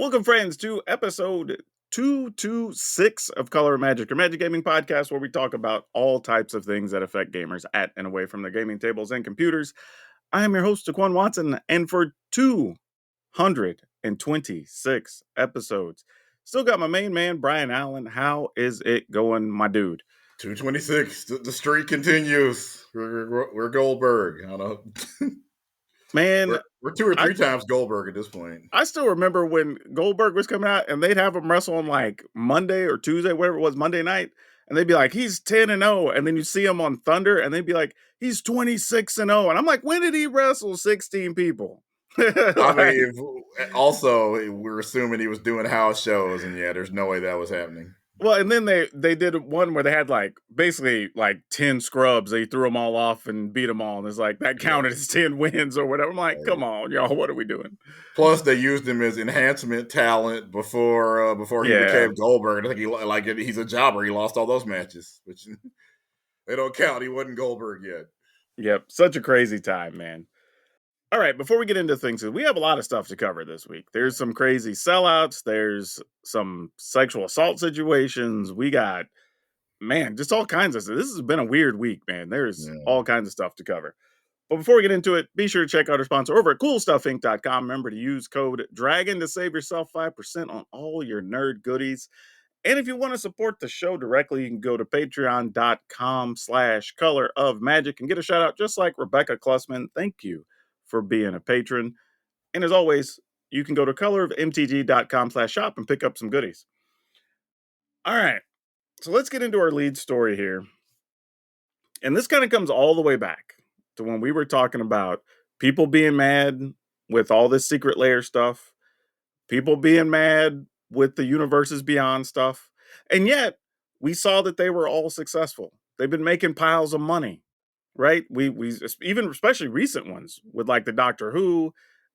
Welcome, friends, to episode 226 of Color of Magic, your Magic Gaming podcast, where we talk about all types of things that affect gamers at and away from their gaming tables and computers. I am your host, Daquan Watson, and for 226 episodes, still got my main man, Brian Allen. How is it going, my dude? 226. The streak continues. We're Goldberg. I don't know. Man, we're two or I three times Goldberg at this point. I still remember when Goldberg was coming out and they'd have him wrestle on like Monday or Tuesday, whatever it was, Monday night. And they'd be like, he's 10-0. And then you see him on Thunder and they'd be like, he's 26-0. And I'm like, when did he wrestle 16 people? I mean, also, we're assuming he was doing house shows, and yeah, there's no way that was happening. Well, and then they did one where they had like basically like 10 scrubs. They threw them all off and beat them all. And it's like that counted as 10 wins or whatever. I'm like, come on, y'all, what are we doing? Plus, they used him as enhancement talent before he became Goldberg. I think he's a jobber. He lost all those matches, which they don't count. He wasn't Goldberg yet. Yep, such a crazy time, man. All right, before we get into things, we have a lot of stuff to cover this week. There's some crazy sellouts. There's some sexual assault situations. We got, man, just all kinds of stuff. This has been a weird week, man. There's all kinds of stuff to cover. But before we get into it, be sure to check out our sponsor over at CoolStuffInc.com. Remember to use code DRAGON to save yourself 5% on all your nerd goodies. And if you want to support the show directly, you can go to patreon.com/colorofmagic and get a shout out just like Rebecca Klussman. Thank you for being a patron. And as always, you can go to colorofmtg.com/shop and pick up some goodies. All right, so let's get into our lead story here. And this kind of comes all the way back to when we were talking about people being mad with all this secret layer stuff, people being mad with the universes beyond stuff. And yet we saw that they were all successful. They've been making piles of money. Right? We even especially recent ones with like the Doctor Who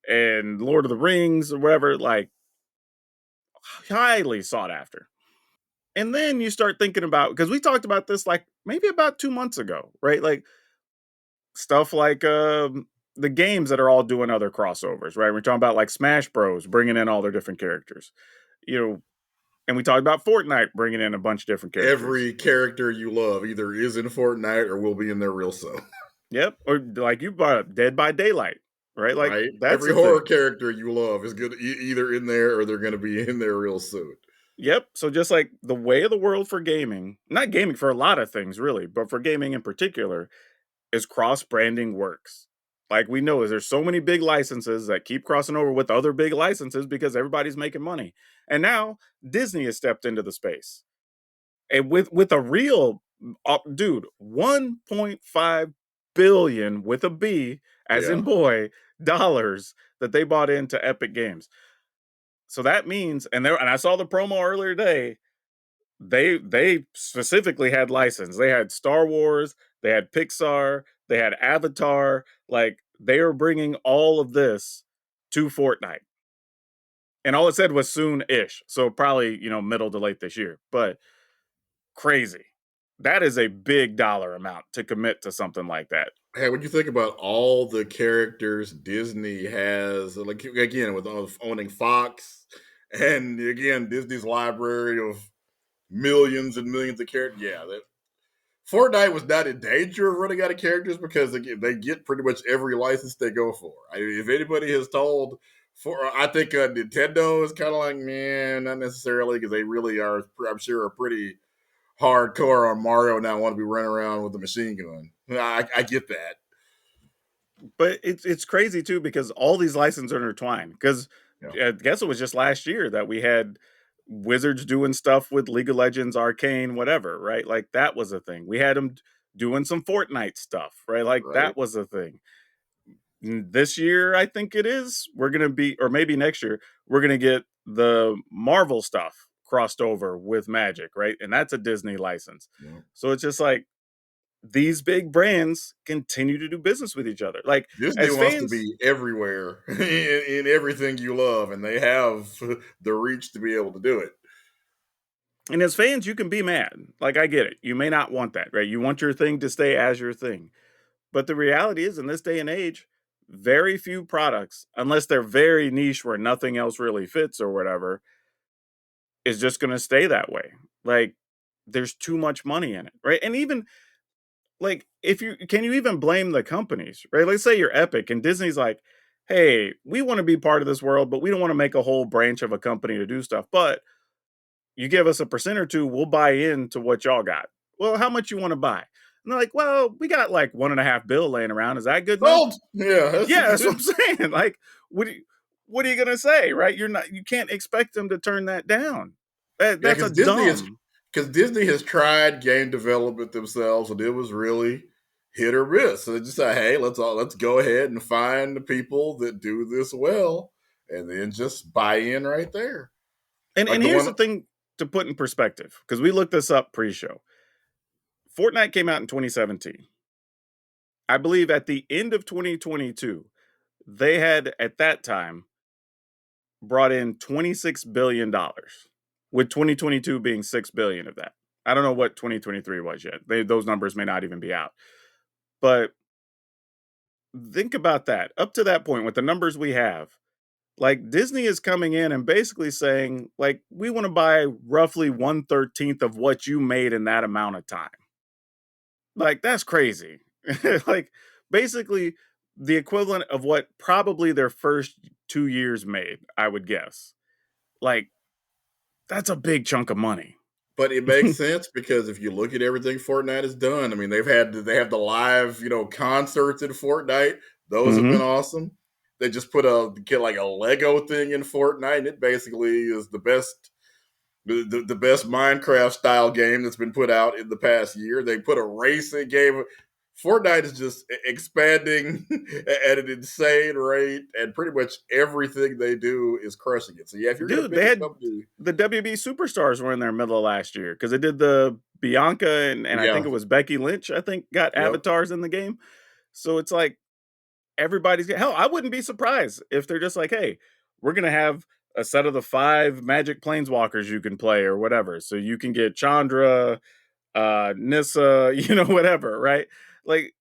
and Lord of the Rings or whatever, like highly sought after. And then you start thinking about, because we talked about this like maybe about 2 months ago, right? Like stuff like the games that are all doing other crossovers, right? We're talking about like Smash Bros bringing in all their different characters, and we talked about Fortnite bringing in a bunch of different characters. Every character you love either is in Fortnite or will be in there real soon. Yep. Or like you brought up Dead by Daylight, right? Like that's every horror character you love is good either in there or they're going to be in there real soon. Yep. So just like the way of the world for gaming, not gaming for a lot of things really, but for gaming in particular, is cross-branding works. Like we know there's so many big licenses that keep crossing over with other big licenses because everybody's making money. And now Disney has stepped into the space. And with a real dude, 1.5 billion with a B as in boy dollars that they bought into Epic Games. So that means, and I saw the promo earlier today, they specifically had license. They had Star Wars, they had Pixar, they had Avatar. Like they are bringing all of this to Fortnite. And all it said was soon-ish. So probably, middle to late this year. But crazy. That is a big dollar amount to commit to something like that. Hey, when you think about all the characters Disney has, like again, with owning Fox, and again, Disney's library of millions and millions of characters, Fortnite was not in danger of running out of characters because they get pretty much every license they go for. If anybody has told, I think Nintendo is kind of like, man, not necessarily, because they really are, I'm sure, are pretty hardcore on Mario now, want to be running around with a machine gun. I get that. But it's crazy too because all these licenses are intertwined. Because I guess it was just last year that we had Wizards doing stuff with League of Legends, Arcane, whatever, right? Like that was a thing. We had them doing some Fortnite stuff, right? Like that was a thing. This year, I think it is. We're gonna be, or maybe next year, we're gonna get the Marvel stuff crossed over with Magic, right? And that's a Disney license. Yeah. So it's just like these big brands continue to do business with each other. Like Disney wants to be everywhere in everything you love, and they have the reach to be able to do it. And as fans, you can be mad. Like I get it. You may not want that, right? You want your thing to stay as your thing. But the reality is, in this day and age, very few products, unless they're very niche where nothing else really fits or whatever, is just going to stay that way. Like, there's too much money in it, right? And even like, if you can you even blame the companies, right? Let's say you're Epic and Disney's like, hey, we want to be part of this world, but we don't want to make a whole branch of a company to do stuff. But you give us a percent or two, we'll buy into what y'all got. Well, how much you want to buy? And they're like, well, we got like 1.5 bill laying around. Is that good enough? Sold. Yeah, Yeah, that's what I'm saying. Like, what are you gonna say, right? You can't expect them to turn that down. yeah, That's a dumb. because Disney has tried game development themselves, and it was really hit or miss. So they just said, "Hey, let's go ahead and find the people that do this well, and then just buy in right there." And Like the here's one, the thing to put in perspective, because we looked this up pre-show. Fortnite came out in 2017. I believe at the end of 2022, they had at that time brought in $26 billion, with 2022 being 6 billion of that. I don't know what 2023 was yet. Those numbers may not even be out. But think about that. Up to that point, with the numbers we have, like Disney is coming in and basically saying, like, we want to buy roughly 1/13 of what you made in that amount of time. Like, that's crazy. Like, basically, the equivalent of what probably their first 2 years made, I would guess. Like, that's a big chunk of money. but it makes sense because if you look at everything Fortnite has done, I mean, they have the live concerts in Fortnite; those have been Hmm. awesome. They just put a get like a Lego thing in Fortnite, and it basically is the best Minecraft style game that's been put out in the past year. They put a racing game. Fortnite is just expanding at an insane rate, and pretty much everything they do is crushing it. So yeah, if you're going to Dude, pick they a had company, the WB superstars were in there middle of last year because they did the Bianca and I think yeah, it was Becky Lynch, I think, got yep, avatars in the game. So it's like hell, I wouldn't be surprised if they're just like, hey, we're gonna have a set of the 5 magic planeswalkers you can play or whatever. So you can get Chandra, Nissa, whatever, right? Like,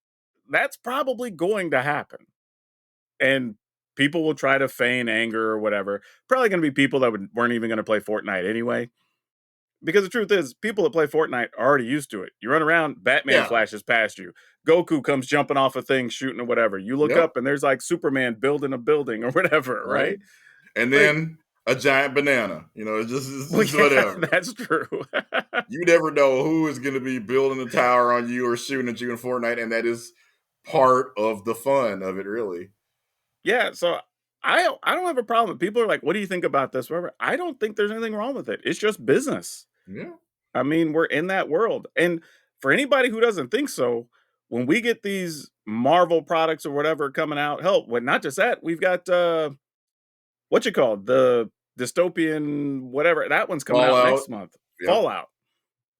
that's probably going to happen. And people will try to feign anger or whatever. Probably gonna be people that weren't even gonna play Fortnite anyway. Because the truth is, people that play Fortnite are already used to it. You run around, Batman yeah, flashes past you. Goku comes jumping off a thing, shooting or whatever. You look yep, up and there's like Superman building a building or whatever, right, right? and Like, then a giant banana. It's well, just yeah, whatever. that's true. You never know who is going to be building a tower on you or shooting at you in Fortnite, and that is part of the fun of it, really. Yeah, so I don't have a problem. People are like, "What do you think about this?" Whatever. I don't think there's anything wrong with it. It's just business. Yeah, I mean, we're in that world. And for anybody who doesn't think so, when we get these Marvel products or whatever coming out, hell, well, not just that, we've got what you call the dystopian whatever. That one's coming out Fallout. next month. Yep. Fallout,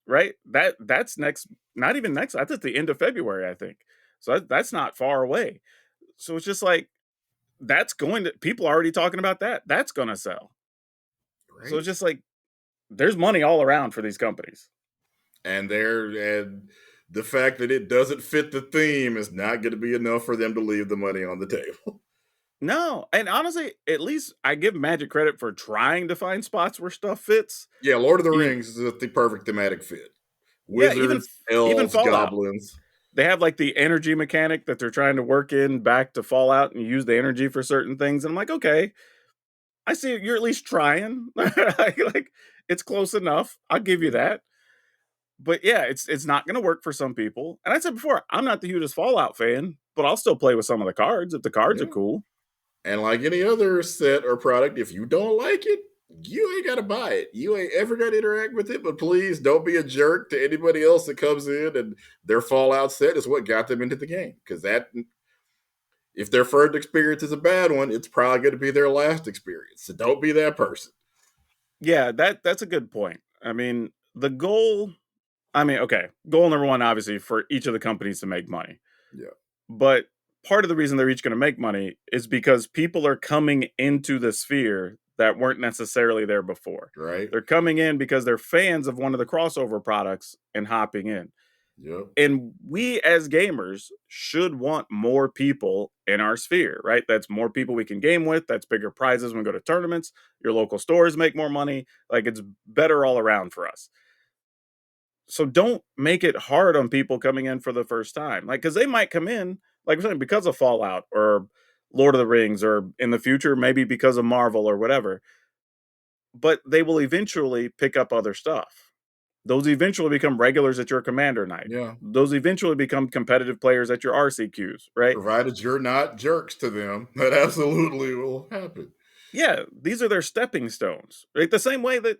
right? That's next, not even next, that's at the end of February, I think. So that's not far away. So it's just like that's going to people are already talking about that. That's gonna sell. So Right. it's just like there's money all around for these companies. And the fact that it doesn't fit the theme is not going to be enough for them to leave the money on the table. No, and honestly, at least I give Magic credit for trying to find spots where stuff fits. Yeah, Lord of the E Rings is the perfect thematic fit. Yeah, Wizards, even elves, Fallout. goblins. They have, like, the energy mechanic that they're trying to work in back to Fallout, and you use the energy for certain things, and I'm like, "Okay, I see you're at least trying." Like, it's close enough, I'll give you Yeah, that. But, yeah, it's not gonna work for some people, and I said before, I'm not the hugest Fallout fan, but I'll still play with some of the cards if the cards are yeah. cool. And like any other set or product, if you don't like it, you ain't got to buy it. You ain't ever got to interact with it. But please don't be a jerk to anybody else that comes in and their Fallout set is what got them into the game. Because that, if their first experience is a bad one, it's probably going to be their last experience. So don't be that person. Yeah, that's a good point. I mean, the goal I mean, okay, goal number 1, obviously, for each of the companies to make money. Yeah. But part of the reason they're each gonna make money is because people are coming into the sphere that weren't necessarily there before. Right. They're coming in because they're fans of one of the crossover products and hopping in. Yep. And we as gamers should want more people in our sphere, right? That's more people we can game with. That's bigger prizes when we go to tournaments. Your local stores make more money. Like it's better all around for us. So don't make it hard on people coming in for the first time. Like, because they might come in, like I'm saying, because of Fallout or Lord of the Rings, or in the future, maybe because of Marvel or whatever, but they will eventually pick up other stuff. Those eventually become regulars at your commander night. Yeah. Those eventually become competitive players at your RCQs, right? Provided you're not jerks to them, that absolutely will happen. Yeah, these are their stepping stones. Right? The same way that,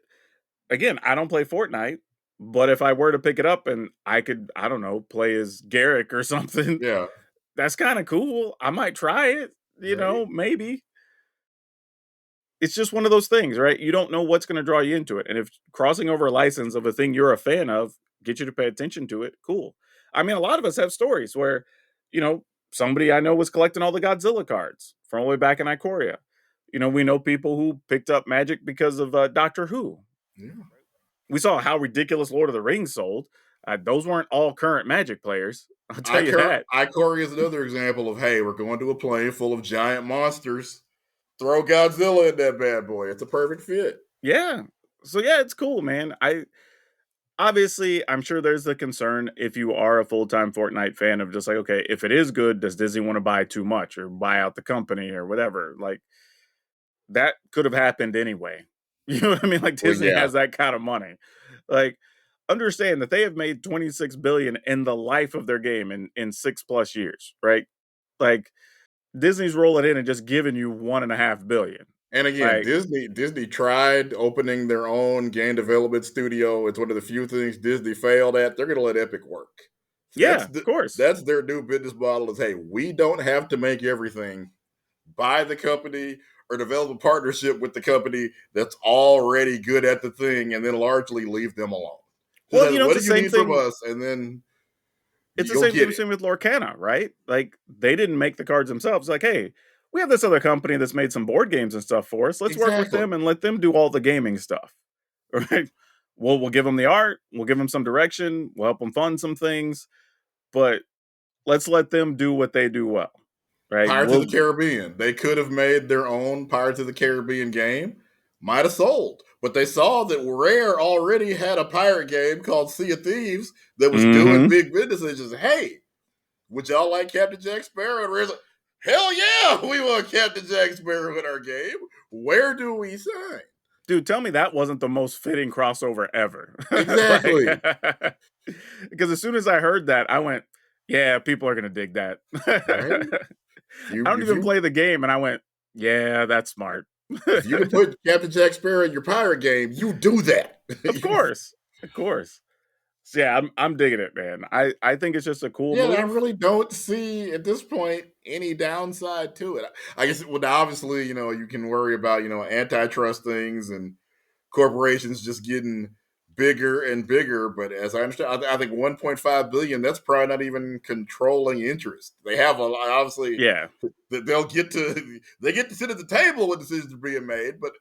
again, I don't play Fortnite, but if I were to pick it up and I could, I don't know, play as Garrick or something, Yeah. that's kind of cool. I might try it, Right? maybe. It's just one of those things, right? You don't know what's going to draw you into it. And if crossing over a license of a thing you're a fan of get you to pay attention to it, cool. I mean, a lot of us have stories where, you know, somebody I know was collecting all the Godzilla cards from all the way back in Ikoria. We know people who picked up Magic because of Doctor Who. Yeah. We saw how ridiculous Lord of the Rings sold. Those weren't all current Magic players. I'll tell you that. Icori is another example of, hey, we're going to a plane full of giant monsters. Throw Godzilla in that bad boy. It's a perfect fit. Yeah. So yeah, it's cool, man. I Obviously, I'm sure there's the concern if you are a full-time Fortnite fan of just like, okay, if it is good, does Disney want to buy too much or buy out the company or whatever? Like that could have happened anyway. You know what I mean? Like Well, Disney yeah. has that kind of money. Like understand that they have made 26 billion in the life of their game in 6 plus years, right? Like Disney's rolling in and just giving you 1.5 billion. And again, Like, Disney tried opening their own game development studio. It's one of the few things Disney failed at. They're going to let Epic work. yeah, of course. That's their new business model. Is, hey, we don't have to make everything. Buy the company or develop a partnership with the company that's already good at the thing, and then largely leave them alone. Just Well, as, it's what the do you same need from thing. us, and then It's the you'll same thing get we've it. seen with Lorcana, right? Like they didn't make the cards themselves. Like, hey, we have this other company that's made some board games and stuff for us. Let's work with Exactly. them and let them do all the gaming stuff. Right? We'll give them the art, we'll give them some direction, we'll help them fund some things, but let's let them do what they do well. Right? Pirates of the We'll Caribbean. They could have made their own Pirates of the Caribbean game. Might have sold. But they saw that Rare already had a pirate game called Sea of Thieves that was doing Mhm. big business. And just, hey, would y'all like Captain Jack Sparrow? And Rare's like, hell yeah, we want Captain Jack Sparrow in our game. Where do we sign? Dude, tell me that wasn't the most fitting crossover ever. Exactly. Like, because as soon as I heard that, I went, "Yeah, people are gonna dig that." Right? I don't If even you play the game, and I went, "Yeah, that's smart." if you can put Captain Jack Sparrow in your pirate game, you do that. Of course, of course. So, yeah, I'm digging it, man. I think it's just a cool Yeah, I move. really don't see at this point any downside to it. I guess, well, obviously, you can worry about, antitrust things and corporations just getting bigger and bigger. But as I understand, I think 1.5 billion, that's probably not even controlling interest. They have a lot, obviously, Yeah, that they get to sit at the table when decisions are being made. But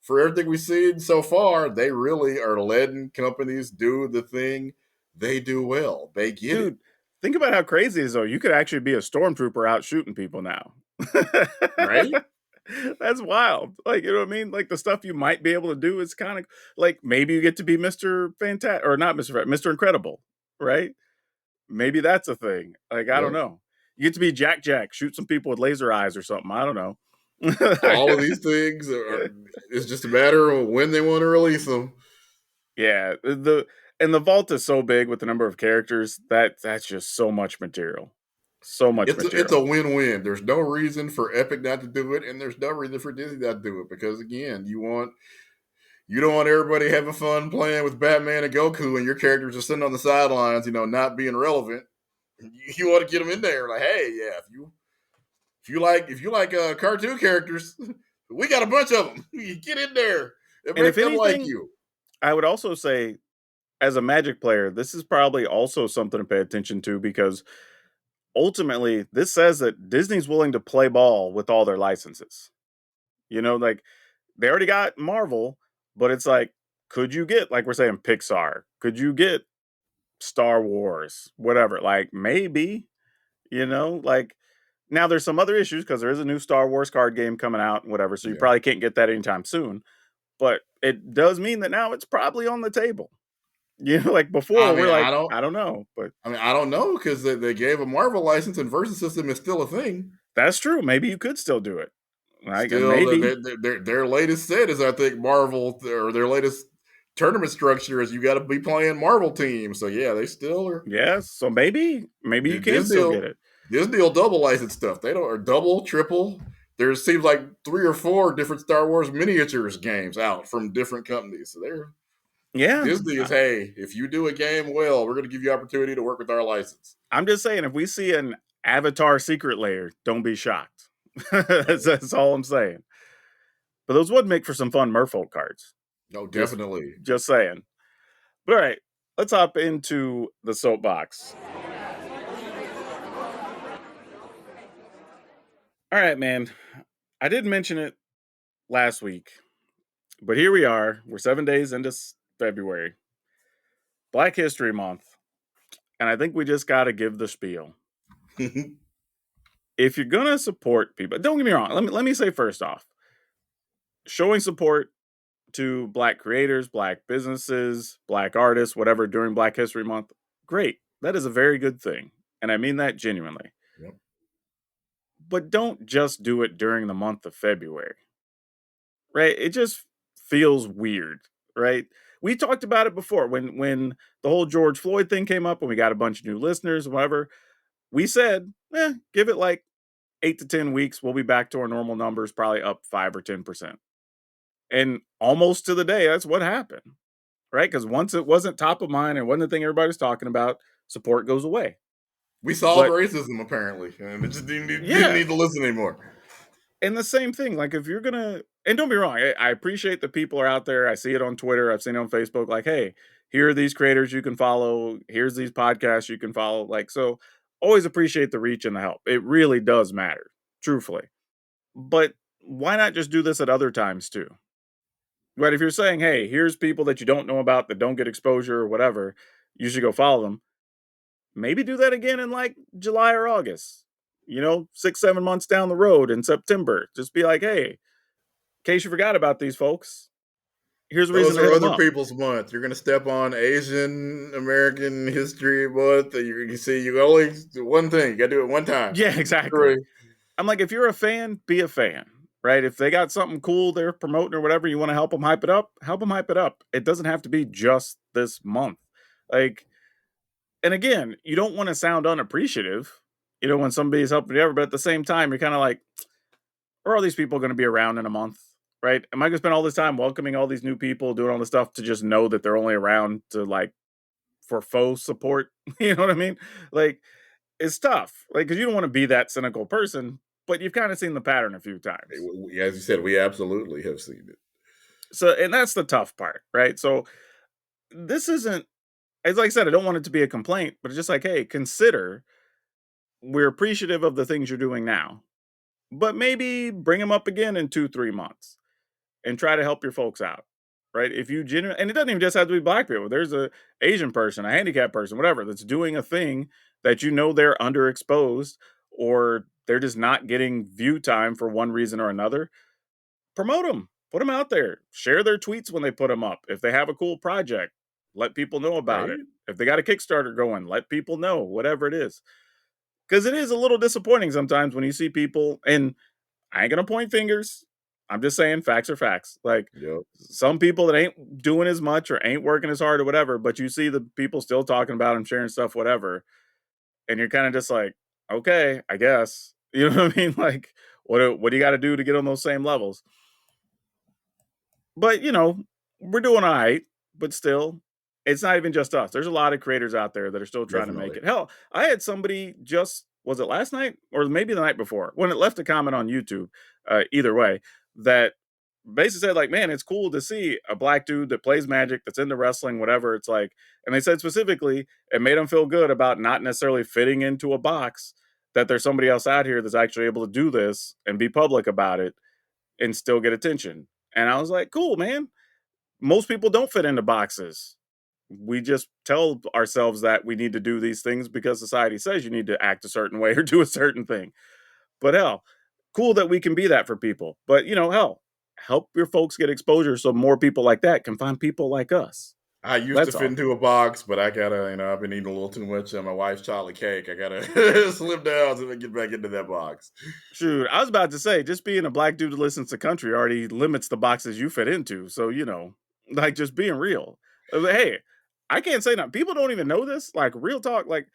for everything we've seen so far, they really are letting companies do the thing they do well. They get it. dude. Think about how crazy it is, though. You could actually be a stormtrooper out shooting people now. Right? That's wild. Like, you know what I mean? Like the stuff you might be able to do is kind of like maybe you get to be Mr. Fantastic or not Mr. Incredible, right? Maybe that's a thing. Like, I don't Yep. know. You get to be Jack, shoot some people with laser eyes or something. I don't know. All of these things it's just a matter of when they want to release them. Yeah, the vault is so big with the number of characters that that's just so much material. So much It's a material. win-win. There's no reason for Epic not to do it, and there's no reason for Disney not to do it because again, you don't want everybody having fun playing with Batman and Goku, and your characters are sitting on the sidelines, not being relevant. You want to get them in there, like, hey, yeah, if you like cartoon characters, we got a bunch of them. You get in there and And if make them like anything, you, I would also say as a Magic player, this is probably also something to pay attention to because ultimately this says that Disney's willing to play ball with all their licenses. Like they already got Marvel, but it's like, could you get, like we're saying, Pixar? Could you get Star Wars, whatever. Like maybe, like now there's some other issues because there is a new Star Wars card game coming out and whatever, so you Yeah. probably can't get that anytime soon. But it does mean that now it's probably on the table. Like I before, we're mean, like, I don't know, but I don't know because they gave a Marvel license and Versus System is still a thing. that's true. Maybe you could still do it. Like, and Still, maybe their latest set is I think Marvel or their latest tournament structure is you got to be playing Marvel teams. So yeah, they still are. yes. So maybe you can This still get deal, it. this deal double license stuff. They don't or double, triple. There seems like 3 or 4 different Star Wars miniatures games out from different companies. So they're Yeah. Disney is hey, if you do a game well, we're going to give you opportunity to work with our license. I'm just saying, if we see an Avatar secret layer, don't be shocked. That's all I'm saying. But those would make for some fun Merfolk cards. No, Just definitely. just saying. But all right, let's hop into the soapbox. All right, man. I did mention it last week, but here we are. We're 7 days into February, Black History Month, and I think we just got to give the spiel. If you're gonna support people, don't get me wrong. Let me say first off, showing support to Black creators, Black businesses, Black artists, whatever during Black History Month, great. That is a very good thing, and I mean that genuinely. Yep. But don't just do it during the month of February, right? It just feels weird, right? We talked about it before when the whole George Floyd thing came up and we got a bunch of new listeners, whatever. We said, give it like 8 to 10 weeks. We'll be back to our normal numbers, probably up 5 or 10%. And almost to the day, that's what happened, right? Because once it wasn't top of mind and wasn't the thing everybody was talking about, support goes away. We solved But racism apparently, and it just didn't yeah, need to listen anymore. and the same thing, like if you're gonna, and don't be wrong, I appreciate that people are out there. I see it on Twitter, I've seen it on Facebook, like, hey, here are these creators you can follow, here's these podcasts you can follow. Like, so always appreciate the reach and the help. It really does matter, truthfully. But why not just do this at other times too? Right? If you're saying, hey, here's people that you don't know about that don't get exposure or whatever, you should go follow them. Maybe do that again in like July or August. 6, 7 months down the road in September. Just be like, hey, in case you forgot about these folks, here's a reason Those to are hit them other up. people's month. You're going to step on Asian American History Month. You see, you only do one thing. You got to do it one time. Yeah, exactly. Hooray. I'm like, if you're a fan, be a fan, right? If they got something cool they're promoting or whatever, you want to help them hype it up, help them hype it up. It doesn't have to be just this month. Like, and again, you don't want to sound unappreciative, when somebody's helping you ever, but at the same time, you're kind of like, are all these people going to be around in a month? Right? Am I going to spend all this time welcoming all these new people, doing all this stuff to just know that they're only around to like for faux support? You know what I mean? Like, it's tough. Like, because you don't want to be that cynical person, but you've kind of seen the pattern a few times. As you said, we absolutely have seen it. So, and that's the tough part, right? So, this isn't, as like I said, I don't want it to be a complaint, but it's just like, hey, consider we're appreciative of the things you're doing now, but maybe bring them up again in 2, 3 months and try to help your folks out, right? If you genuinely, and it doesn't even just have to be Black people. There's a Asian person, a handicapped person, whatever, that's doing a thing that they're underexposed or they're just not getting view time for one reason or another. Promote them, put them out there, share their tweets when they put them up. If they have a cool project, let people know about Right? it. If they got a Kickstarter going, let people know, whatever it is. Because it is a little disappointing sometimes when you see people, and I ain't gonna point fingers. I'm just saying facts are facts. Like Yep. some people that ain't doing as much or ain't working as hard or whatever, but you see the people still talking about them, sharing stuff, whatever, and you're kind of just like, okay, I guess. You know what I mean? Like, what do you got to do to get on those same levels? But we're doing all right. But still, it's not even just us. There's a lot of creators out there that are still trying to make Definitely. it. Hell, I had somebody just was it last night or maybe the night before when it left a comment on YouTube. Either way, that basically said like, man, it's cool to see a Black dude that plays Magic, that's into wrestling, whatever. It's like, and they said specifically, it made them feel good about not necessarily fitting into a box. That there's somebody else out here that's actually able to do this and be public about it and still get attention. And I was like, cool, man. Most people don't fit into boxes. We just tell ourselves that we need to do these things because society says you need to act a certain way or do a certain thing. But hell, cool that we can be that for people. But hell, help your folks get exposure so more people like that can find people like us. I used to That's fit all. into a box, but I gotta, I've been eating a little too much of my wife's chocolate cake. I gotta slim down so I get back into that box. Shoot, I was about to say, just being a black dude who listens to country already limits the boxes you fit into. So, like just being real. Hey, I can't say nothing. People don't even know this. Like real talk, like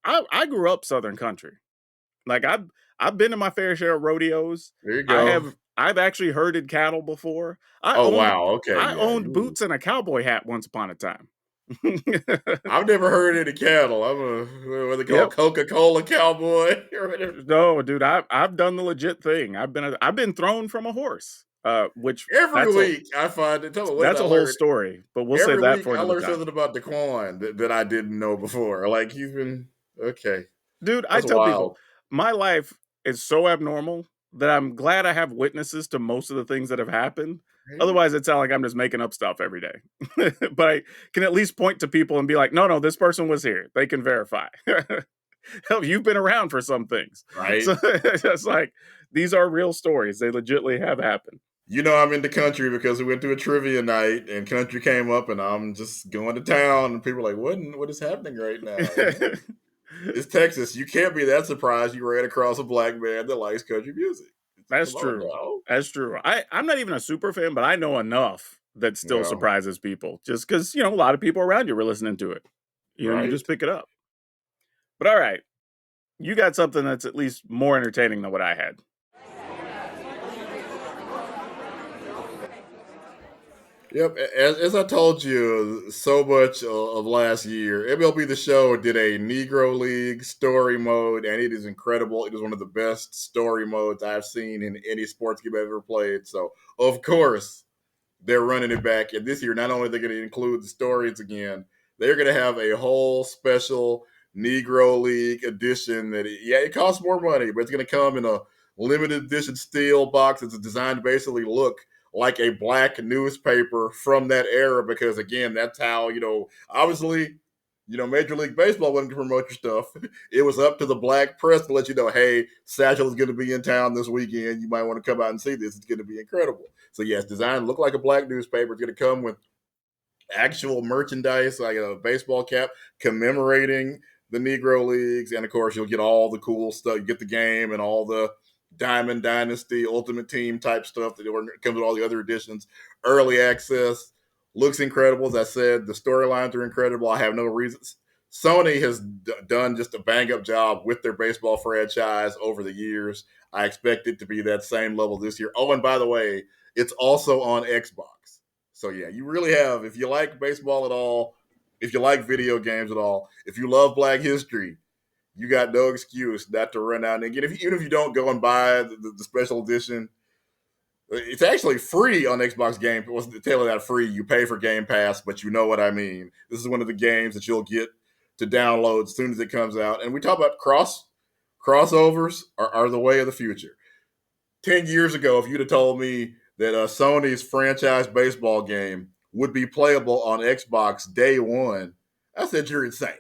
I grew up Southern country. Like I've been to my fair share of rodeos. There you go. I've actually herded cattle before. Oh wow. Okay, I yeah. owned boots and a cowboy hat once upon a time. I've never heard any cattle. I'm a what they call Yep. Coca-Cola cowboy or whatever. No, dude, I've done the legit thing. I've been thrown from a horse. Which Every week I find it. Tell me what did that's I a whole learn? story, but we'll save Every that week for I another learn time. something about Daquan that I didn't know before. Like he's been okay. Dude, I That's tell people, wild. my life is so abnormal that I'm glad I have witnesses to most of the things that have happened. Right? Otherwise, it sounds like I'm just making up stuff every day. But I can at least point to people and be like, no, this person was here. They can verify. Hell, you've been around for some things. Right? So it's like, these are real stories. They legitimately have happened. I'm in the country because we went to a trivia night and country came up and I'm just going to town and people are like, what is happening right now? It's Texas. You can't be that surprised you ran across a black man that likes country music. That's Come on true. now. That's true. I'm not even a super fan, but I know enough that still Yeah. surprises people. Just because a lot of people around you were listening to it. You Right? just pick it up. But all right, you got something that's at least more entertaining than what I had. Yep. As I told you so much of last year, MLB The Show did a Negro League story mode, and it is incredible. It is one of the best story modes I've seen in any sports game I've ever played. So, of course, they're running it back. And this year, not only are they going to include the stories again, they're going to have a whole special Negro League edition it costs more money, but it's going to come in a limited edition steel box. It's designed to basically look like a black newspaper from that era because, again, that's how, obviously, Major League Baseball wasn't going to promote your stuff. It was up to the black press to let you know, hey, Satchel is going to be in town this weekend. You might want to come out and see this. It's going to be incredible. So, yes, designed to look like a black newspaper. It's going to come with actual merchandise, like a baseball cap commemorating the Negro Leagues. And, of course, you'll get all the cool stuff. You get the game and all the Diamond Dynasty, Ultimate Team type stuff that comes with all the other editions. Early access looks incredible. As I said, the storylines are incredible. I have no reasons. Sony has done just a bang up job with their baseball franchise over the years. I expect it to be that same level this year. Oh, and by the way, it's also on Xbox. So yeah, you really have, if you like baseball at all, if you like video games at all, if you love Black history, you got no excuse not to run out and get. Even if you don't go and buy the special edition, it's actually free on Xbox Game. It wasn't tailored that free. You pay for Game Pass, but you know what I mean. This is one of the games that you'll get to download as soon as it comes out. And we talk about crossovers are the way of the future. 10 years ago, if you'd have told me that Sony's franchise baseball game would be playable on Xbox day one, I said you're insane.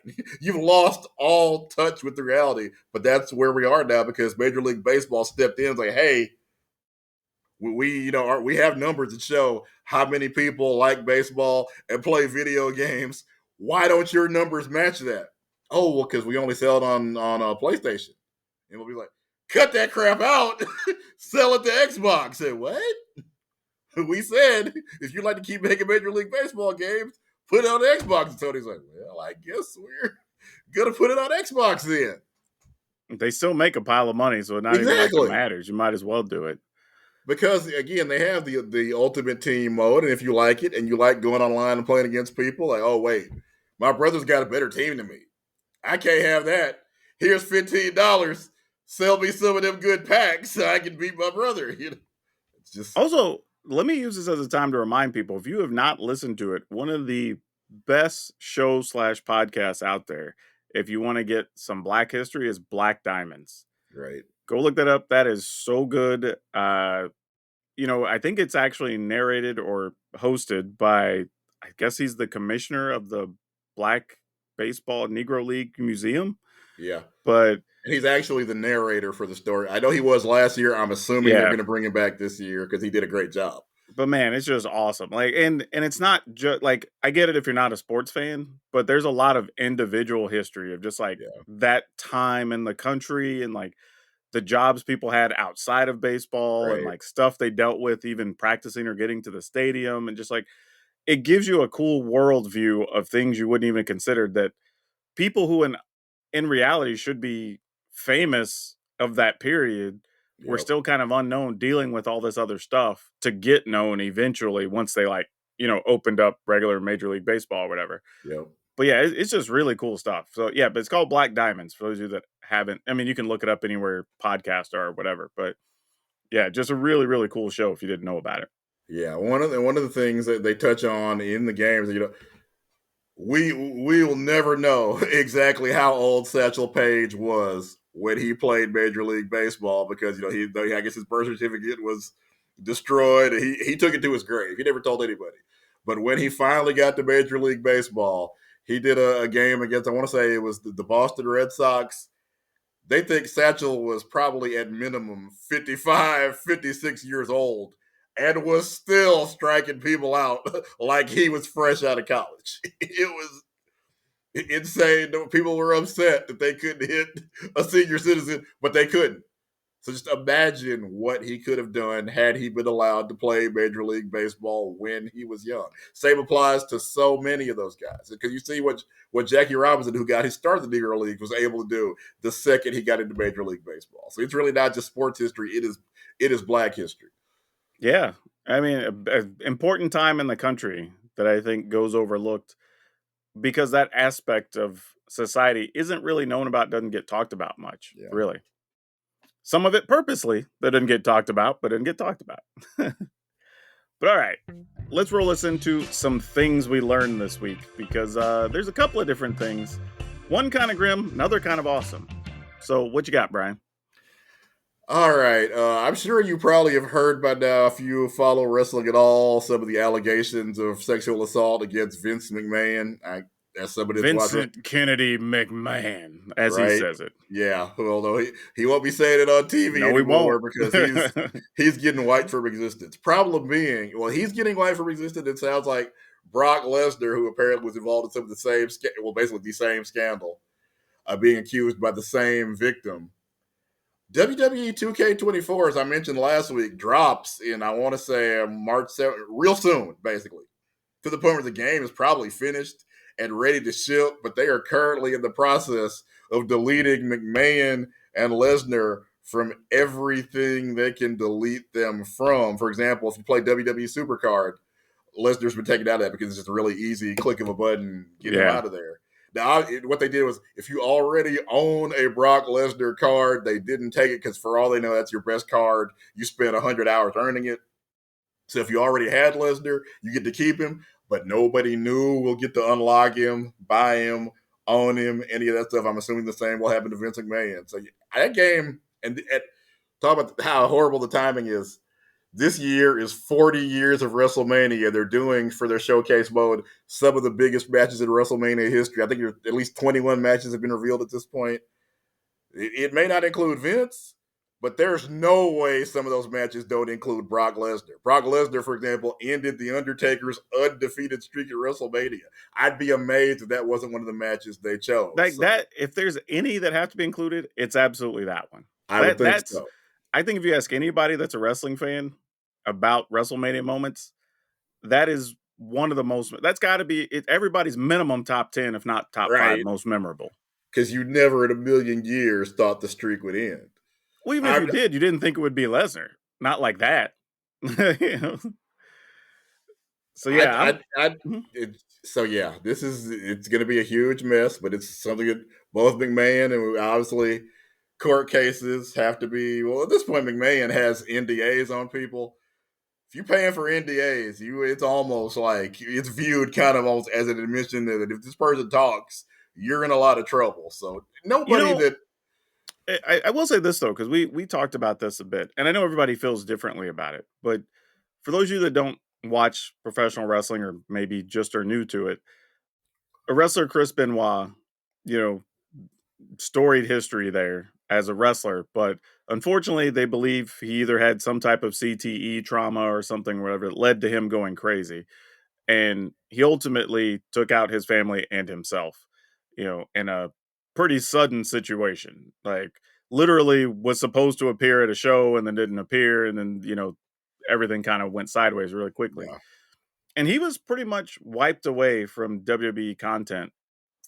You've lost all touch with the reality. But that's where we are now because Major League Baseball stepped in and was like, hey, we have numbers that show how many people like baseball and play video games. Why don't your numbers match that? Oh, well, because we only sell it on PlayStation. And we'll be like, cut that crap out, sell it to Xbox. Say what? We said if you like to keep making Major League Baseball games, put it on Xbox. And Tony's like, well, I guess we're gonna put it on Xbox then. They still make a pile of money, so it's not even like it Exactly. matters. You might as well do it. Because again, they have the ultimate team mode, and if you like it and you like going online and playing against people, like, oh wait, my brother's got a better team than me. I can't have that. Here's $15. Sell me some of them good packs so I can beat my brother. It's just Also, let me use this as a time to remind people if you have not listened to it, one of the best shows slash podcasts out there, if you want to get some black history, is Black Diamonds. right. Go look that up. That is so good. I think it's actually narrated or hosted by, I guess he's the commissioner of the Black Baseball Negro League Museum. Yeah. But And he's actually the narrator for the story. I know he was last year. I'm assuming they're yeah, going to bring him back this year because he did a great job. but man, it's just awesome. Like, and it's not just like, I get it if you're not a sports fan, but there's a lot of individual history of just like Yeah, that time in the country and like the jobs people had outside of baseball and right. like stuff they dealt with even practicing or getting to the stadium, and just like it gives you a cool world view of things you wouldn't even consider, that people who in reality should be famous of that period were Yep, still kind of unknown, dealing with all this other stuff to get known eventually once they like, opened up regular Major League Baseball or whatever. yep. But yeah, it's just really cool stuff. So yeah, but it's called Black Diamonds for those of you that haven't. I mean, you can look it up anywhere podcast or whatever. But yeah, just a really, really cool show if you didn't know about it. Yeah, one of the things that they touch on in the games, we will never know exactly how old Satchel Paige was when he played Major League Baseball because I guess his birth certificate was destroyed. He took it to his grave. He never told anybody. But when he finally got to Major League Baseball, he did a game against, I want to say it was the Boston Red Sox. They think Satchel was probably at minimum 55, 56 years old and was still striking people out like he was fresh out of college. It was insane. People were upset that they couldn't hit a senior citizen, but they couldn't. So just imagine what he could have done had he been allowed to play Major League Baseball when he was young. Same applies to so many of those guys. Because you see what Jackie Robinson, who got his start in the Negro League, was able to do the second he got into Major League Baseball. So it's really not just sports history; it is Black history. Yeah, I mean, a important time in the country that I think goes overlooked because that aspect of society isn't really known about, doesn't get talked about much, Yeah. really. Some of it purposely that didn't get talked about, but didn't get talked about. But all right, let's roll us into some things we learned this week because there's a couple of different things. One kind of grim, another kind of awesome. So, what you got, Brian? All right. I'm sure you probably have heard by now, if you follow wrestling at all, some of the allegations of sexual assault against Vince McMahon. As somebody that's watching, Vincent Kennedy McMahon, as he right? says it. Yeah. Although he won't be saying it on TV No, he won't. anymore because he's getting wiped from existence. Problem being, well, he's getting wiped from existence. It sounds like Brock Lesnar, who apparently was involved in some of the same, basically the same scandal, being accused by the same victim. WWE 2K24, as I mentioned last week, drops in, I want to say, March 7th, real soon, basically, to the point where the game is probably finished and ready to ship, but they are currently in the process of deleting McMahon and Lesnar from everything they can delete them from. For example, if you play WWE Supercard, Lesnar's been taken out of that because it's just a really easy click of a button, get him Yeah. out of there. Now, what they did was if you already own a Brock Lesnar card, they didn't take it because for all they know, that's your best card. You spent 100 hours earning it. So if you already had Lesnar, you get to keep him, but nobody new will get to unlock him, buy him, own him, any of that stuff. I'm assuming the same will happen to Vince McMahon. So that game, and talk about how horrible the timing is. This year is 40 years of WrestleMania. They're doing for their showcase mode some of the biggest matches in WrestleMania history. I think at least 21 matches have been revealed at this point. It may not include Vince, but there's no way some of those matches don't include Brock Lesnar. Brock Lesnar, for example, ended The Undertaker's undefeated streak at WrestleMania. I'd be amazed if that wasn't one of the matches they chose. Like So that, if there's any that have to be included, it's absolutely that one. I would That think that's so. I think if you ask anybody that's a wrestling fan about WrestleMania moments, that is one of the most, that's got to be everybody's minimum top 10 if not top 5 Right. most memorable. Because you never in a million years thought the streak would end. Well, even if I, you did, you didn't think it would be Lesnar. Not like that. You know? So I, yeah, I, mhm. so yeah, it's going to be a huge mess, but it's something that both McMahon and obviously court cases have to be. Well, at this point, McMahon has NDAs on people. If you're paying for NDAs, it's almost like it's viewed kind of almost as an admission that if this person talks, you're in a lot of trouble. So You nobody know, that I will say this though, because we talked about this a bit, and I know everybody feels differently about it. But for those of you that don't watch professional wrestling, or maybe just are new to it, wrestler Chris Benoit, you know, storied history there as a wrestler, but unfortunately, they believe he either had some type of CTE trauma or something, whatever, that led to him going crazy. And he ultimately took out his family and himself, in a pretty sudden situation. Like, literally was supposed to appear at a show and then didn't appear. And then, everything kind of went sideways really quickly. Yeah. And he was pretty much wiped away from WWE content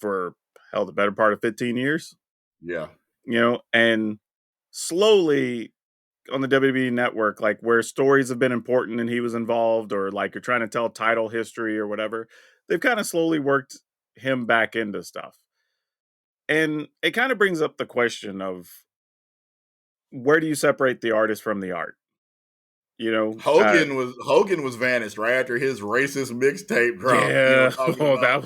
for hell, the better part of 15 years, Yeah. and slowly on the WWE network, like where stories have been important and he was involved, or like you're trying to tell title history or whatever, they've kind of slowly worked him back into stuff. And it kind of brings up the question of where do you separate the artist from the art? You know, uh, Hogan was vanished right after his racist mixtape dropped. yeah, Talking oh, about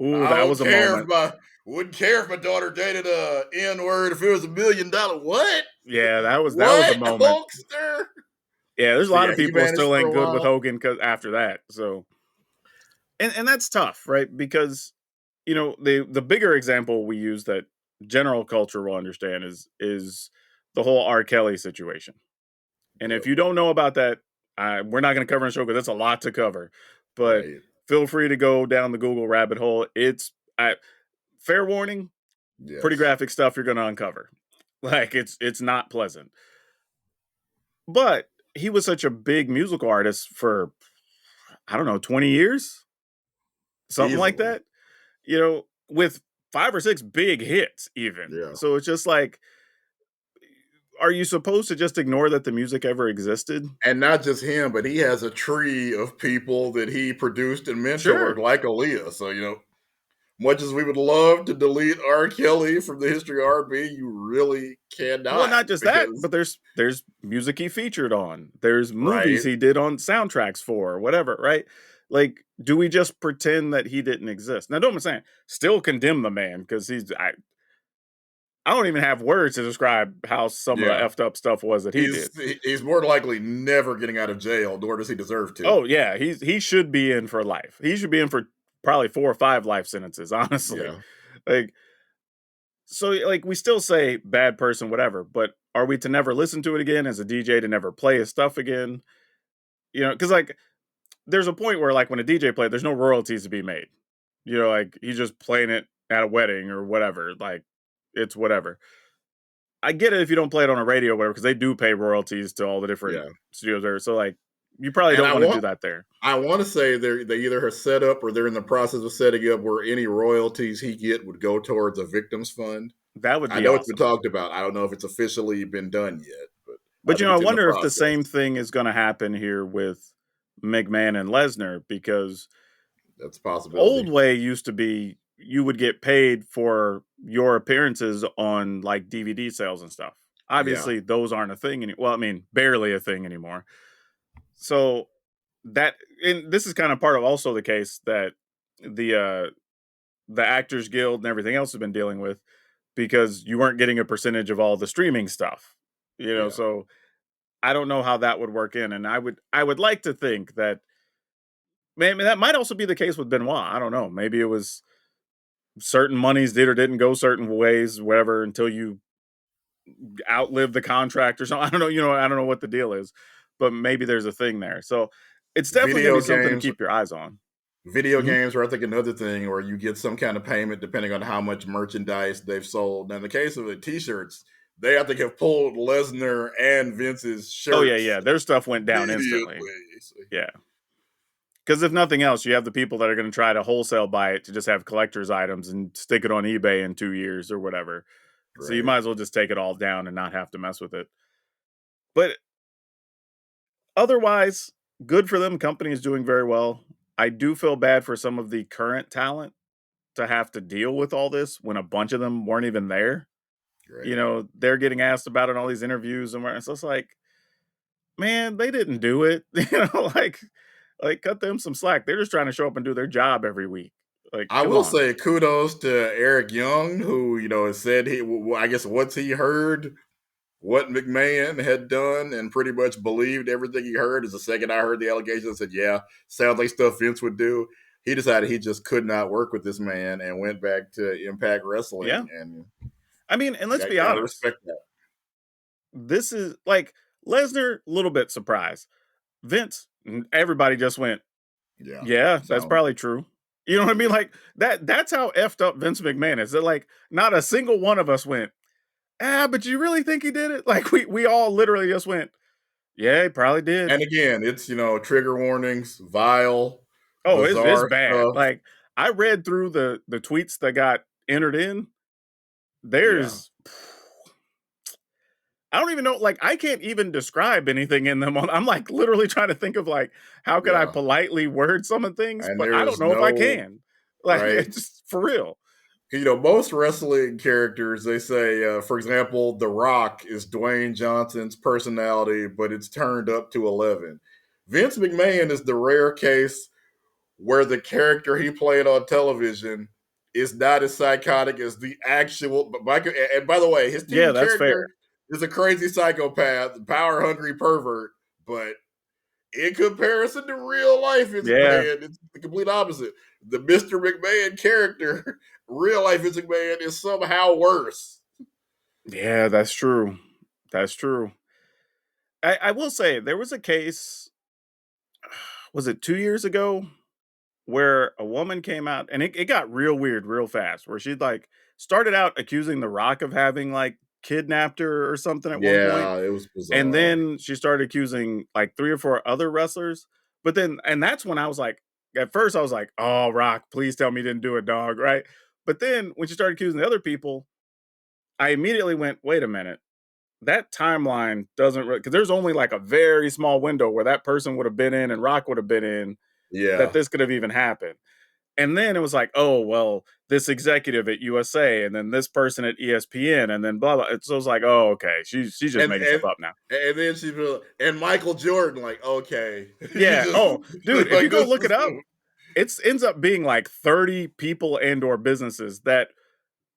I that don't was a care if moment. my wouldn't care if my daughter dated a N word if it was $1 million. What? Yeah, that was a What, moment. Hulkster? Yeah, there's a So lot yeah, of he people who vanished still for ain't a good with while. Hogan because after that. So, and that's tough, right? Because the bigger example we use that general culture will understand is the whole R. Kelly situation. And if Yep. you don't know about that, we're not going to cover in the show because that's a lot to cover. But Right. feel free to go down the Google rabbit hole. Fair warning, pretty Yes. graphic stuff you're going to uncover. Like it's not pleasant. But he was such a big musical artist for I don't know 20 years, something like Easily. that. With 5 or 6 big hits, even. Yeah. So it's just like, are you supposed to just ignore that the music ever existed? And not just him, but he has a tree of people that he produced and mentored, Sure. like Aaliyah. So much as we would love to delete R. Kelly from the history of R&B, you really Well, cannot not just that, because but there's music he featured on. There's movies right, he did on soundtracks for, or whatever, right? Like, do we just pretend that he didn't exist? Now, don't I'm saying still condemn the man because I don't even have words to describe how some of the yeah, effed up stuff was that he did. he's more than likely never getting out of jail, nor does he deserve to. Oh yeah, he should be in for life. He should be in for probably 4 or 5 life sentences, honestly. Yeah, Like so like we still say bad person, whatever, but are we to never listen to it again as a DJ to never play his stuff again? Because like there's a point where like when a DJ played, there's no royalties to be made. Like he's just playing it at a wedding or whatever. Like it's whatever. I get it if you don't play it on a radio or whatever, because they do pay royalties to all the different yeah. studios there. So like you probably And don't want to do that there. I want to say they either have set up or they're in the process of setting up where any royalties he get would go towards a victims fund. That would I be know it's been awesome. talked about. I don't know if it's officially been done yet, but I But think I it's in the wonder if the same process. thing is going to happen here with McMahon and Lesnar, because That's a possibility. old way used to be you would get paid for your appearances on like DVD sales and stuff. Yeah, Obviously, those aren't a thing anymore. Well, I mean, barely a thing anymore. So that and this is kind of part of also the case that the uh the Actors Guild and everything else has been dealing with, because you weren't getting a percentage of all the streaming stuff. yeah. So I don't know how that would work in, and I would like to think that maybe that might also be the case with Benoit. I don't know. Maybe it was certain monies did or didn't go certain ways, whatever, until you outlive the contract or something. I don't know. I don't know what the deal is, but maybe there's a thing there. So it's definitely going to Video be something to games, keep your eyes on. video Mhm. games are I think another thing where you get some kind of payment depending on how much merchandise they've sold. Now, in the case of the t-shirts, they I think have pulled Lesnar and Vince's Oh yeah, shirts yeah. Their stuff went down instantly. immediately. So, Yeah. Because if nothing else, you have the people that are going to try to wholesale buy it to just have collector's items and stick it on eBay in 2 years or whatever. So you right. might as well just take it all down and not have to mess with it. But otherwise, good for them. Company is doing very well. I do feel bad for some of the current talent to have to deal with all this when a bunch of them weren't even there. Right. They're getting asked about it in all these interviews, and so it's like, man, they didn't do it. Like cut them some slack. They're just trying to show up and do their job every week. Like, I come will on. say kudos to Eric Young, who has said I guess once he heard what McMahon had done and pretty much believed everything he heard. Is the second I heard the allegations, I said, "Yeah, sounds like stuff Vince would do." he decided he just could not work with this man and went back to Impact Yeah. Wrestling, and I mean, and let's you be gotta honest. respect that. This is like Lesnar, a little bit surprised. Vince, everybody just went, Yeah, yeah, that's so probably true. You know what I mean? Like that's how effed up Vince McMahon is. That like not a single one of us went, but you really think he did it? Like we all literally just went, yeah, he probably did. and again, it's trigger warnings, vile, Oh, it's bizarre bad. stuff. Like I read through the tweets that got entered in. Yeah, There's I don't even know, like, I can't even describe anything in them. I'm like literally trying to think of like how could I yeah, politely word some of things, and but there I don't is know if I no can. Like right. it's just for real. Most wrestling characters, they say, for example, The Rock is Dwayne Johnson's personality, but it's turned up to 11. Vince McMahon is the rare case where the character he played on television is not as psychotic as the actual. But Michael, and by the way, his Yeah, TV that's character fair. is a crazy psychopath, power hungry pervert. But in comparison to real life, Vince Yeah. McMahon, it's the complete opposite. The Mr. McMahon character, real life Vince McMahon, is somehow worse. Yeah, that's true. That's true. I will say there was a case, was it 2 years ago, where a woman came out and it got real weird real fast, where she like started out accusing The Rock of having like kidnapped her or something at one point. Yeah, it was And bizarre. then she started accusing like 3 or 4 other wrestlers. But then and that's when I was like, at first I was like, "Oh, Rock, please tell me you didn't do it, dog," right? But then when she started accusing the other people, I immediately went, "Wait a minute. That timeline doesn't because there's only like a very small window where that person would have been in and Rock would have been in that Yeah. this could have even happened." And then it was like, "Oh, well, this executive at USA and then this person at ESPN and then blah blah." So it was like, "Oh, okay. She's just And making stuff and up now." and then she was, and Michael Jordan, like, okay. You Yeah. just Oh, dude, if you like go this look it is up, it's ends up being like 30 people and or businesses that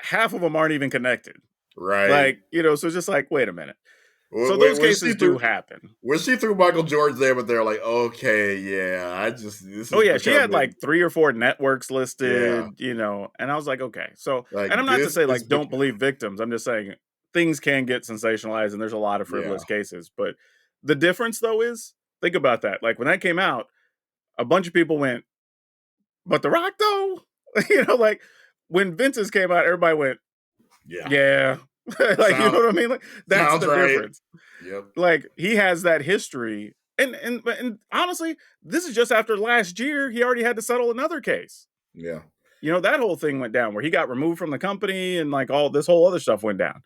half of them aren't even connected. right. Like, so it's just like, wait a minute. So When, those when she cases do threw happen. when she threw Michael Jordan's name, but they're like, okay, yeah, this Oh is yeah, she had becoming, like 3 or 4 networks yeah, listed, and I was like, okay. So, like and I'm not to this say is like don't believe victims. I'm just saying things can get sensationalized and there's a lot of yeah, frivolous cases. But the difference though is think about that. Like when that came out, a bunch of people went, "But The Rock though?" Like when Vince's came out, everybody went, yeah. "Yeah." Like, you know Sound what I mean? Like that's sounds the right. difference. Yep. Like he has that history. And honestly, this is just after last year, he already had to settle another case. Yeah. That whole thing went down where he got removed from the company and like all this whole other stuff went down.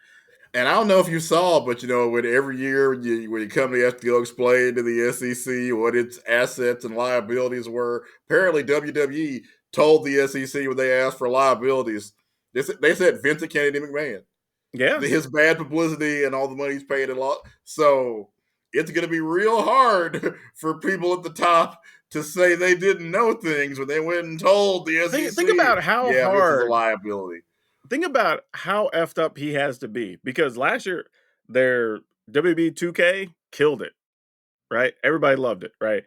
And I don't know if you saw, but when every year when you come to FTO explain to the SEC what its assets and liabilities were, apparently WWE told the SEC when they asked for liabilities, they said Vincent Kennedy McMahon, Yeah. his bad publicity and all the money he's paid and lot. So it's going to be real hard for people at the top to say they didn't know things when they went and told the Think SEC, about how yeah, Vince is a hard liability. think about how effed up he has to be because last year their WB 2K killed it, right? Everybody loved it, right?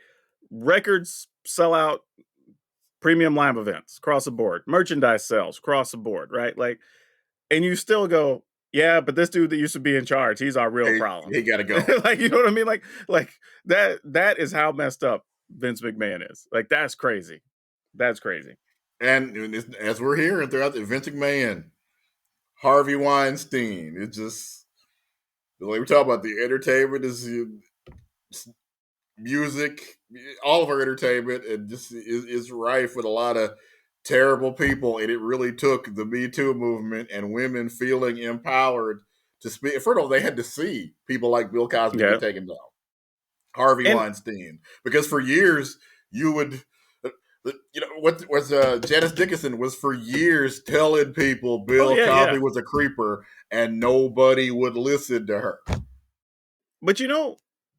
Records sell out premium live events across the board, merchandise sales across the board, right? Like, and you still go, yeah, but this dude that used to be in charge, he's our real problem. He got to go. Like, you know what I mean? Like that is how messed up Vince McMahon is. Like, that's crazy. That's crazy. And as we're hearing throughout the Vince McMahon, Harvey Weinstein, it just like we talk about the entertainment is music, all of our entertainment, and just is rife with a lot of terrible people. And it really took the Me Too movement and women feeling empowered to speak. First of all, they had to see people like Bill Cosby Yeah. get taken down. Harvey And Weinstein, because for years you would. What was Janice Dickinson was for years telling people oh Bill yeah, Cosby yeah. was a creeper, and nobody would listen to her. But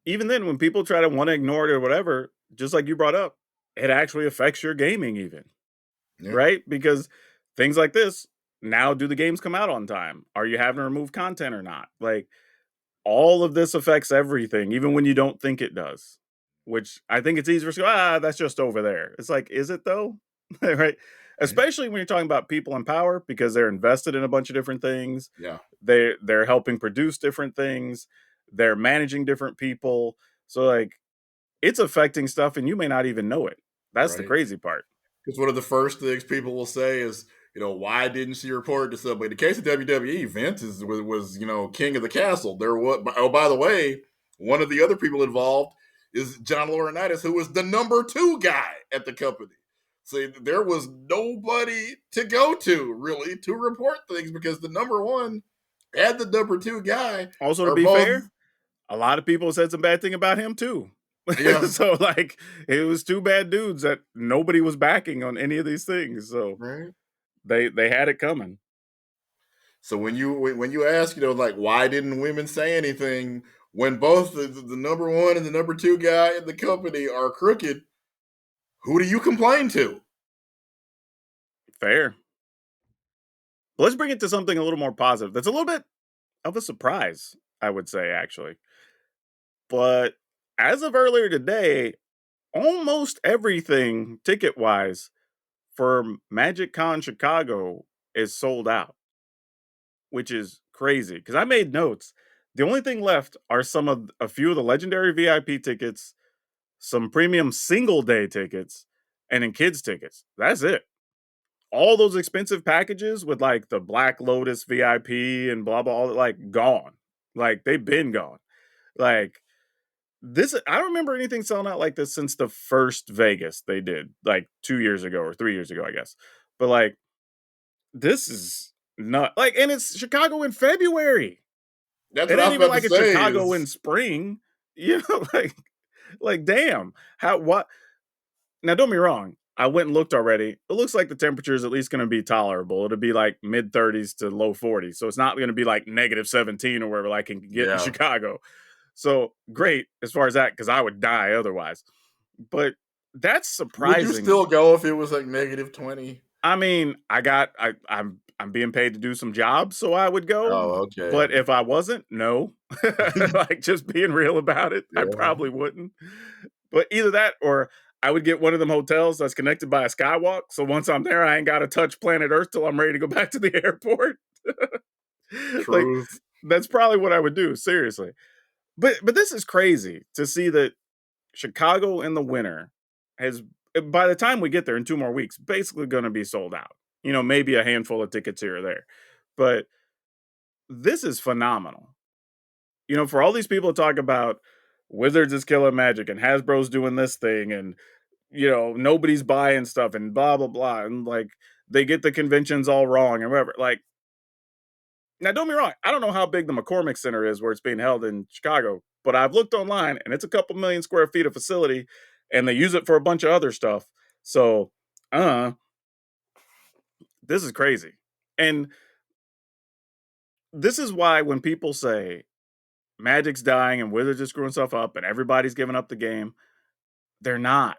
even then when people try to want to ignore it or whatever, just like you brought up, it actually affects your gaming even, Yeah, right? Because things like this, now do the games come out on time? Are you having to remove content or not? Like all of this affects everything, even when you don't think it does. Which I think it's easier to go, that's just over there. It's like, is it though? right? Mhm. Especially when you're talking about people in power because they're invested in a bunch of different things. Yeah, They're helping produce different things. They're managing different people. So like it's affecting stuff and you may not even know it. That's the right. crazy part. Because one of the first things people will say is, why didn't she report this up? But in the case of WWE, Vince was king of the castle. There was, oh, by the way, one of the other people involved is John Laurinaitis, who was the number two guy at the company. So there was nobody to go to really to report things because the number one and the number two guy Also, to are be both, fair, a lot of people said some bad thing about him too. yeah, So like it was two bad dudes that nobody was backing on any of these things. So right. they had it coming. So when you ask, like why didn't women say anything when both the number one and the number two guy in the company are crooked? Who do you complain to? Fair. Let's bring it to something a little more positive. That's a little bit of a surprise, I would say, actually. But as of earlier today, almost everything ticket wise for MagicCon Chicago is sold out, which is crazy because I made notes. The only thing left are a few of the legendary VIP tickets, some premium single day tickets, and then kids tickets. That's it. All those expensive packages with like the Black Lotus VIP and blah blah, all like gone. Like they've been gone. Like this, I don't remember anything selling out like this since the first Vegas they did, like 2 years ago or 3 years ago, I guess. But like this is not like, and it's Chicago in February. That's It what I ain't was even about to like it's say. Chicago in Is spring. You know, like damn. How what now don't be wrong. I went and looked already. It looks like the temperature is at least gonna be tolerable. It'll be like mid 30s to low 40s. So it's not gonna be like -17 or wherever like I can get in yeah. Chicago. So great as far as that, because I would die otherwise. But that's Would you surprising. still go if it was like -20? I mean, I'm being paid to do some jobs, so I would go. Oh, okay. But if I wasn't, no. Like just being real about it, I Yeah. probably wouldn't. But either that or I would get one of them hotels that's connected by a skywalk. So once I'm there, I ain't got to touch planet Earth till I'm ready to go back to the airport. Like Truth. that's probably what I would do, seriously. But this is crazy to see that Chicago in the winter has, by the time we get there in 2 more weeks, basically gonna be sold out. You know, maybe a handful of tickets here or there. But this is phenomenal. You know, for all these people to talk about Wizards is killing Magic and Hasbro's doing this thing and, you know, nobody's buying stuff and blah, blah, blah, and, like, they get the conventions all wrong and whatever, like, now don't be wrong, I don't know how big the McCormick Center is where it's being held in Chicago, but I've looked online and it's a couple million square feet of facility and they use it for a bunch of other stuff. So, uh, this is crazy. And this is why when people say Magic's dying and Wizards is screwing stuff up and everybody's giving up the game, they're not.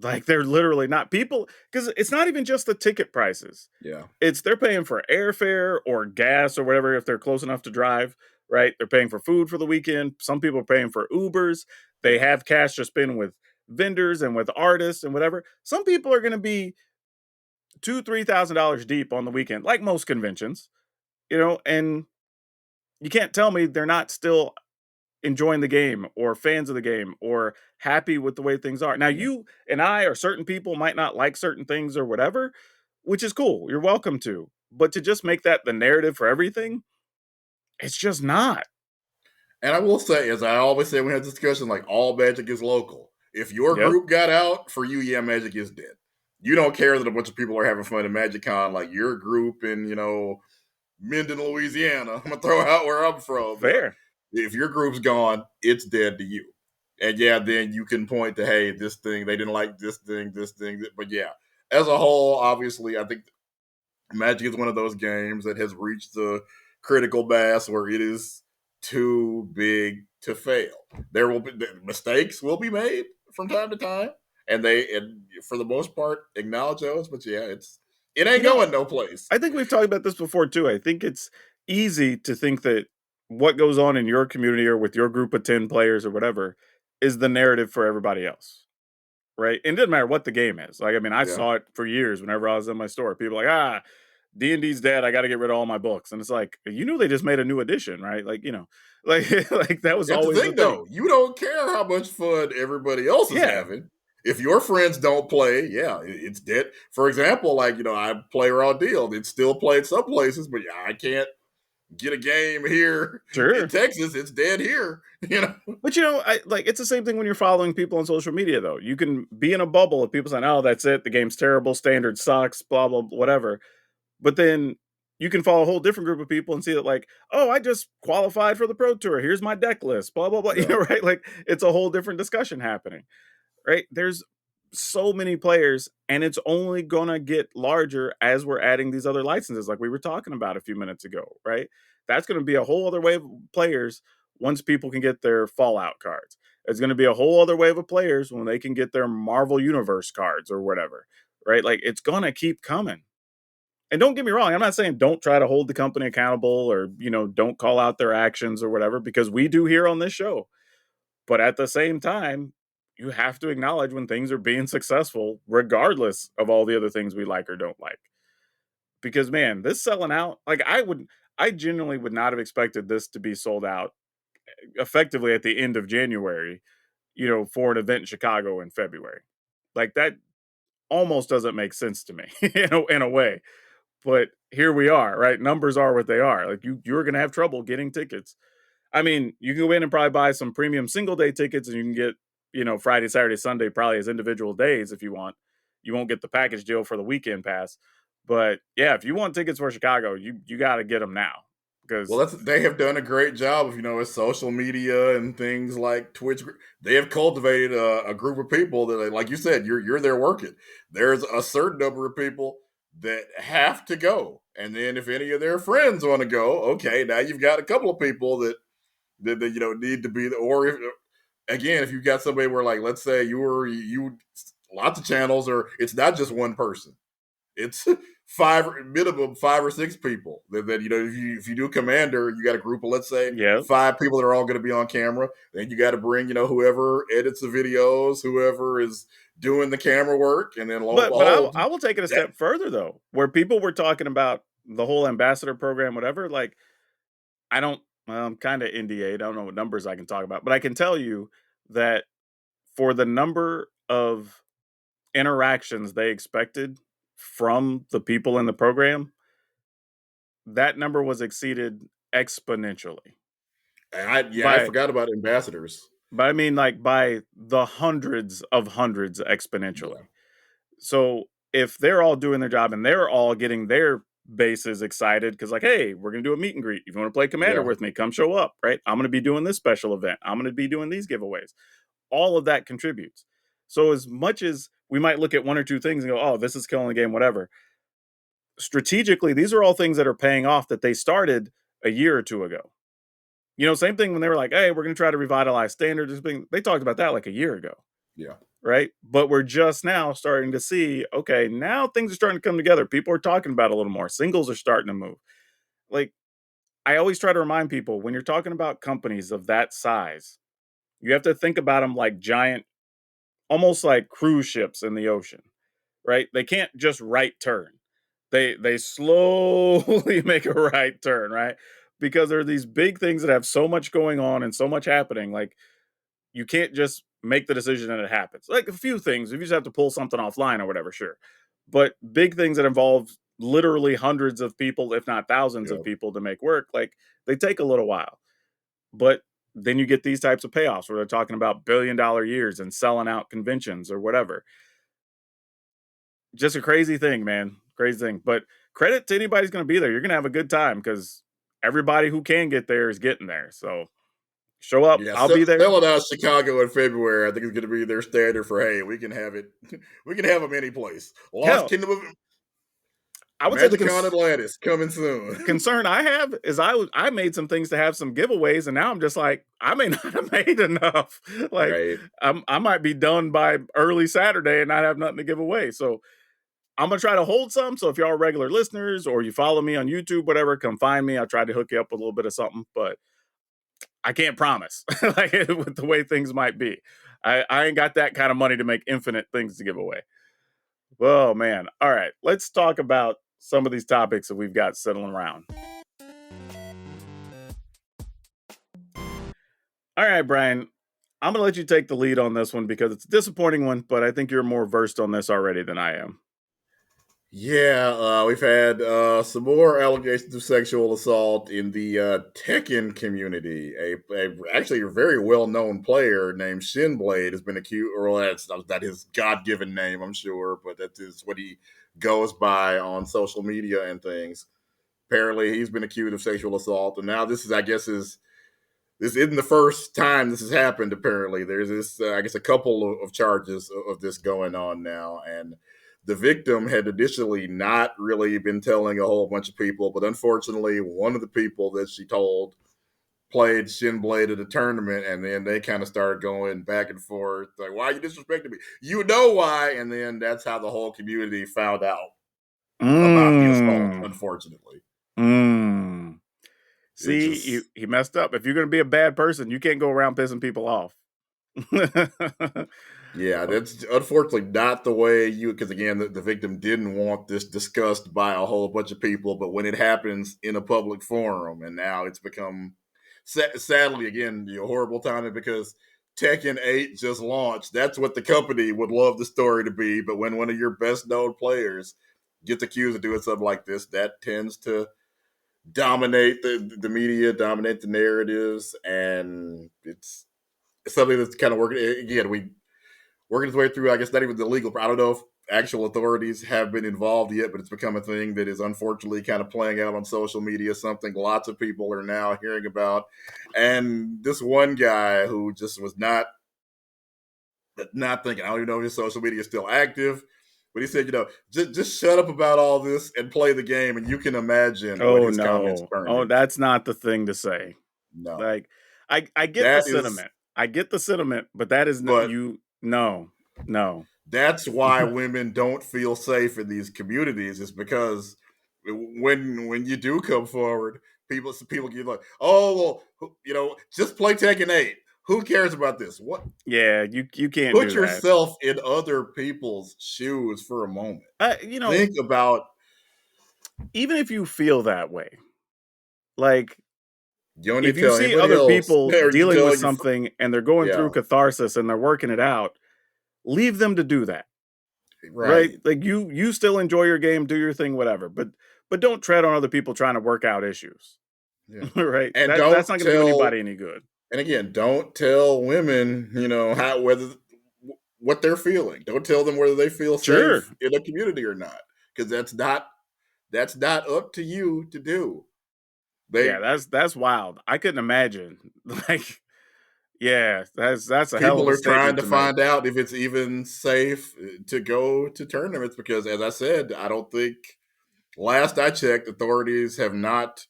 Like they're literally not. People, because it's not even just the ticket prices. Yeah. It's they're paying for airfare or gas or whatever if they're close enough to drive, right? They're paying for food for the weekend. Some people are paying for Ubers. They Yeah. have cash to spend with vendors and with artists and whatever. Some people are going to be $2,000 to $3,000 deep on the weekend, like most conventions, you know. And you can't tell me they're not still enjoying the game or fans of the game or happy with the way things are. Now, Yeah. you and I or certain people might not like certain things or whatever, which is cool. You're welcome to. But to just make that the narrative for everything, it's just not. And I will say, as I always say when we have discussion, like all Magic is local. If your Yep. group got out, for you, yeah, Magic is dead. You don't care that a bunch of people are having fun at MagicCon, like your group in, Minden, Louisiana. I'm gonna throw out where I'm from. Fair. If your group's gone, it's dead to you. And yeah, then you can point to, hey, this thing, they didn't like this thing. But yeah, as a whole, obviously, I think Magic is one of those games that has reached the critical mass where it is too big to fail. There will be mistakes will be made from time to time, and for the most part acknowledge those. But yeah, it You ain't know, going no place. I think we've talked about this before too. I think it's easy to think that what goes on in your community or with your group of 10 players or whatever is the narrative for everybody else. right? And it doesn't matter what the game is. Like, I mean, I Yeah. saw it for years whenever I was in my store. People like, ah, D&D's dead. I got to get rid of all my books. And it's like, you knew they just made a new edition, right? Like, like like that But was that's the always the thing, thing. though. You don't care how much fun everybody else is Yeah, having. If your friends don't play, yeah, it's dead. For example, like, I play Raw Deal. It's still played some places, but yeah, I can't get a game here in sure. Texas. It's dead here. But I like it's the same thing when you're following people on social media though. You can be in a bubble of people saying, "Oh, that's it. The game's terrible. Standard sucks. Blah blah whatever." But then you can follow a whole different group of people and see that like, "Oh, I just qualified for the pro tour. Here's my deck list." Blah blah blah. Yeah. Right? Like it's a whole different discussion happening. Right? There's so many players and it's only going to get larger as we're adding these other licenses like we were talking about a few minutes ago, right? That's going to be a whole other wave of players once people can get their Fallout cards. It's going to be a whole other wave of players when they can get their Marvel Universe cards or whatever, right? Like it's going to keep coming. And don't get me wrong, I'm not saying don't try to hold the company accountable or, don't call out their actions or whatever because we do here on this show. But at the same time, you have to acknowledge when things are being successful, regardless of all the other things we like or don't like. Because man, this selling out, like I genuinely would not have expected this to be sold out effectively at the end of January, for an event in Chicago in February. Like that almost doesn't make sense to me, in a way. But here we are, right? Numbers are what they are. Like you're gonna have trouble getting tickets. I mean, you can go in and probably buy some premium single day tickets and you can get, Friday, Saturday, Sunday probably as individual days if you want. You won't get the package deal for the weekend pass. But yeah, if you want tickets for Chicago, you got to get them now Well, because they have done a great job of with social media and things like Twitch. They have cultivated a group of people that, like you said, you're there working. There's a certain number of people that have to go, and then if any of their friends want to go, okay, now you've got a couple of people that need to be there. Or if again, if you've got somebody where, like, let's say you lots of channels, or it's not just one person. It's minimum 5 or 6 people. That if you do commander, you got a group of, let's say, yeah. 5 people that are all going to be on camera. Then you got to bring whoever edits the videos, whoever is doing the camera work, and then lo and But behold, I will take it a that step further though, where people were talking about the whole ambassador program, whatever. Like I don't, well, I'm kind of NDA. I don't know what numbers I can talk about, but I can tell you that for the number of interactions they expected from the people in the program, that number was exceeded exponentially. I By forgot about ambassadors. I mean like by the hundreds of hundreds Yeah, exponentially. So if they're all doing their job and they're all getting their bases excited because like, hey, we're gonna do a meet and greet. If you want to play commander yeah, with me, come show up, right? I'm gonna be doing this special event. I'm gonna be doing these giveaways. All of that contributes. So as much as we might look at one or two things and go, oh, this is killing the game, whatever. Strategically, these are all things that are paying off that they started a year or two ago. Same thing when they were like, hey, we're going to try to revitalize standards. They talked about that like a year ago, yeah. right? But we're just now starting to see, okay, now things are starting to come together. People are talking about it a little more. Singles are starting to move. Like, I always try to remind people when you're talking about companies of that size, you have to think about them like giant, almost like cruise ships in the ocean, right? They can't just right turn. They slowly make a right turn, right? Because there are these big things that have so much going on and so much happening. Like you can't just make the decision and it happens. Like a few things, if you just have to pull something offline or whatever, sure. But big things that involve literally hundreds of people, if not thousands of Yeah. people to make work, like they take a little while. But then you get these types of payoffs where they're talking about $1 billion years and selling out conventions or whatever. Just a crazy thing, man. Crazy thing. But credit to anybody who's going to be there. You're going to have a good time because everybody who can get there is getting there. So show up. Yeah, I'll be there. selling out Chicago in February, I think, is going to be their standard for, hey, we can have it. We can have them any place. Lost Hell, Kingdom of I would say the MagicCon Atlantis coming soon. concern I have is I made some things to have some giveaways, and now I'm just like I may not have made enough. Like Right. I might be done by early Saturday and not have nothing to give away. So I'm gonna try to hold some. So if y'all are regular listeners or you follow me on YouTube, whatever, come find me. I'll try to hook you up with a little bit of something, but I can't promise like with the way things might be. I ain't got that kind of money to make infinite things to give away. Oh man. All right. Let's talk about some of these topics that we've got settling around. All right, Brian. I'm gonna let you take the lead on this one because it's a disappointing one, but I think you're more versed on this already than I am. Yeah, we've had some more allegations of sexual assault in the Tekken community. Actually a very well known player named Shinblade has been accused, or that's not his God given name, I'm sure, but that is what he goes by on social media and things. Apparently, he's been accused of sexual assault, and now this is, I guess, this isn't the first time this has happened. Apparently, there's this, I guess, a couple of charges of this going on now, and the victim had initially not really been telling a whole bunch of people, but unfortunately, one of the people that she told played Shinblade at a tournament, and then they kind of started going back and forth, like, "Why are you disrespecting me? You know why?" And then that's how the whole community found out about the assault. Mm. Unfortunately, Mm. it See, just he messed up. If you're gonna be a bad person, you can't go around pissing people off. Yeah, that's unfortunately not the way you, because again, the victim didn't want this discussed by a whole bunch of people, but when it happens in a public forum, and now it's become, sadly, again, horrible timing because Tekken 8 just launched. That's what the company would love the story to be, but when one of your best known players gets accused of doing something like this, that tends to dominate the media, dominate the narratives, and it's something that's kind of working. Again, working its way through, I guess, not even the legal. I don't know if actual authorities have been involved yet, but it's become a thing that is unfortunately kind of playing out on social media, something lots of people are now hearing about. And this one guy who just was not thinking, I don't even know if his social media is still active, but he said, just shut up about all this and play the game. And you can imagine what Oh his comments no. turned Oh, into. that's not the thing to say. No, Like, I get the that is, sentiment. I get the sentiment, but that is not but you. No, no. that's why women don't feel safe in these communities, is because when you do come forward, people get like, oh well, just play Tekken 8. Who cares about this? What? Yeah, you can't Put do that. yourself in other people's shoes for a moment. You know, Think about, even if you feel that way, like you don't need if to you tell see anybody other else, people or you dealing with tell your something and they're going through yeah, catharsis and they're working it out, leave them to do that. Right? right, Like you still enjoy your game, do your thing, whatever. But don't tread on other people trying to work out issues. yeah, Right? and That's don't not gonna do tell. anybody any good. And again, don't tell women, how whether what they're feeling. Don't tell them whether they feel Sure. safe in a community or not, because that's not up to you to do. Yeah, They that's wild. I couldn't imagine. Like, yeah, that's a hell of People a are trying statement to to make. find out if it's even safe to go to tournaments because, as I said, I don't think last I checked, authorities have not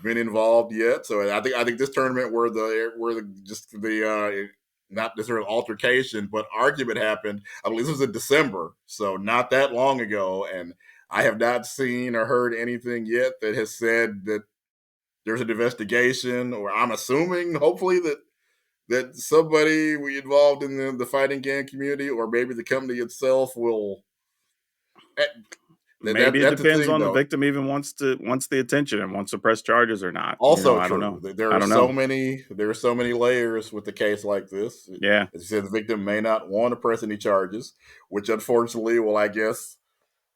been involved yet. So I think this tournament where the just the not this sort of altercation, but argument happened. I believe this was in December, so not that long ago, and I have not seen or heard anything yet that has said that there's an investigation, or I'm assuming, hopefully, that somebody we involved in the fighting game community, or maybe the company itself will. eh, Maybe it That's the depends thing, on the though. victim even wants the attention and wants to press charges or not. Also I don't true. know. There I are don't so know. many layers with the case like this. Yeah. As you said, the victim may not want to press any charges, which unfortunately will, I guess,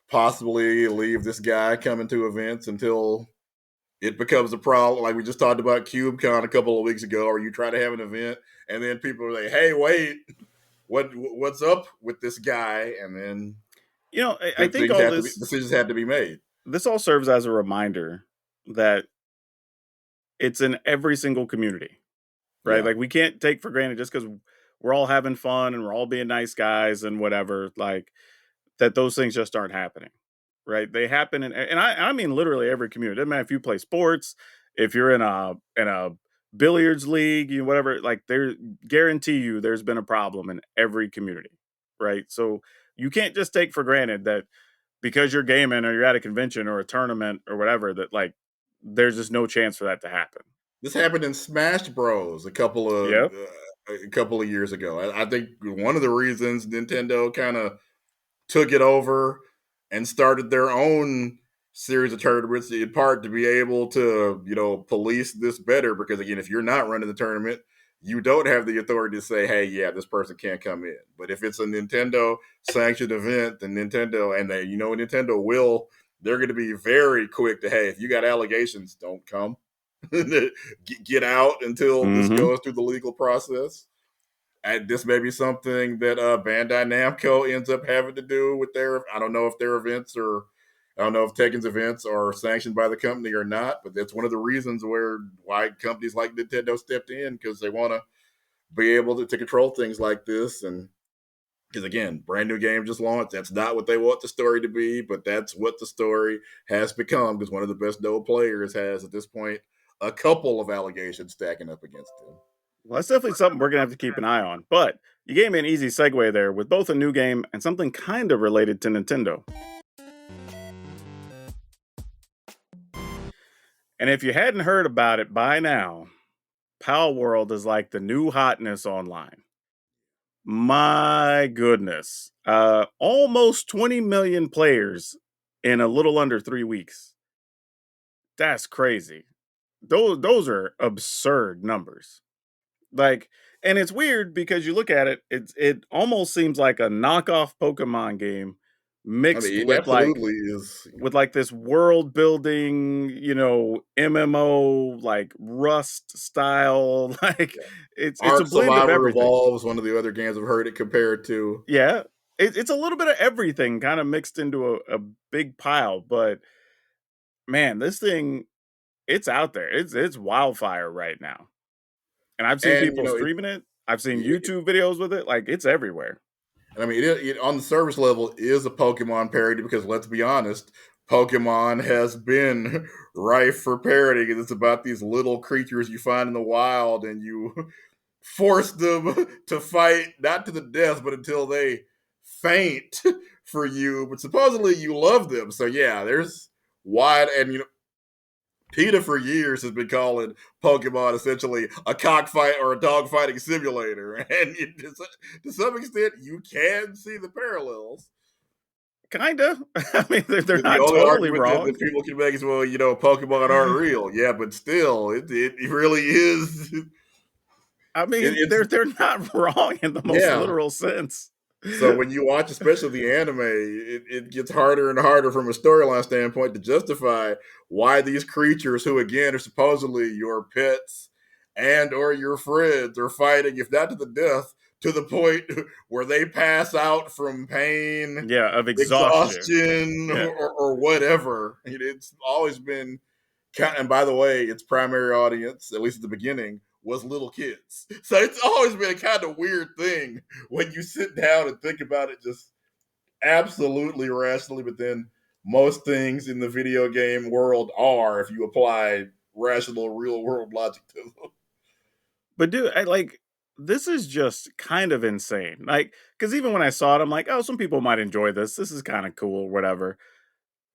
possibly leave this guy coming to events until it becomes a problem. Like we just talked about CubeCon a couple of weeks ago, or you try to have an event and then people are like, "Hey, wait, what's up with this guy?" And then I think all this decisions had to be made. this all serves as a reminder that it's in every single community, right? Yeah, Like we can't take for granted just because we're all having fun and we're all being nice guys and whatever, like that those things just aren't happening. Right? They happen and I mean literally every community. Doesn't matter if you play sports, if you're in a billiards league, whatever, like there guarantee you there's been a problem in every community. Right? So you can't just take for granted that because you're gaming or you're at a convention or a tournament or whatever that like there's just no chance for that to happen. this happened in Smash Bros. A couple of Yep. a couple of years ago. I think one of the reasons Nintendo kind of took it over and started their own series of tournaments in part to be able to, police this better. Because again, if you're not running the tournament, you don't have the authority to say, hey, yeah, this person can't come in. But if it's a Nintendo sanctioned event, then Nintendo, and Nintendo will, they're going to be very quick to, hey, if you got allegations, don't come. Get out until this Mhm. goes through the legal process. And this may be something that Bandai Namco ends up having to do with their. I don't know if their events or I don't know if Tekken's events are sanctioned by the company or not. But that's one of the reasons why companies like Nintendo stepped in, because they want to be able to control things like this. And because again, brand new game just launched. That's not what they want the story to be, but that's what the story has become. Because one of the best known players has at this point a couple of allegations stacking up against him. Well, that's definitely something we're gonna have to keep an eye on. But you gave me an easy segue there with both a new game and something kind of related to Nintendo. And if you hadn't heard about it by now, Palworld is like the new hotness online. My goodness. Almost 20 million players in a little under 3 weeks. That's crazy. Those are absurd numbers. Like, and it's weird because you look at it, it almost seems like a knockoff Pokemon game I mixed mean, it absolutely is. with like this world building, MMO like Rust style. Like Yeah. it's a Ark blend of Survivor everything. Evolves, one of the other games I've heard it compared to. Yeah. It's a little bit of everything kind of mixed into a big pile. But man, this thing, it's out there. It's wildfire right now. And I've seen And, people streaming it. I've seen it YouTube videos with it. Like it's everywhere. and I mean, it on the service level is a Pokemon parody because let's be honest, Pokemon has been rife for parody because it's about these little creatures you find in the wild and you force them to fight not to the death, but until they faint for you. But supposedly you love them. So yeah, there's wide and PETA for years has been calling Pokemon essentially a cockfight or a dog fighting simulator, and to some extent, you can see the parallels. Kinda. I mean, they're The not only totally argument that, wrong. that people can make is, well, Pokemon aren't real. Yeah, but still, it really is. I mean, It's they're not wrong in the most yeah. literal sense. So when you watch, especially the anime, it gets harder and harder from a storyline standpoint to justify why these creatures, who again are supposedly your pets and or your friends, are fighting, if not to the death, to the point where they pass out from pain, Yeah, of exhaustion. exhaustion, Yeah. or whatever. It's always been and by the way, its primary audience, at least at the beginning, was little kids. So it's always been a kind of weird thing when you sit down and think about it just absolutely rationally, but then most things in the video game world are if you apply rational real world logic to them. But dude, I like this is just kind of insane. Like, because even when I saw it, I'm like, oh, some people might enjoy this. This is kind of cool, whatever.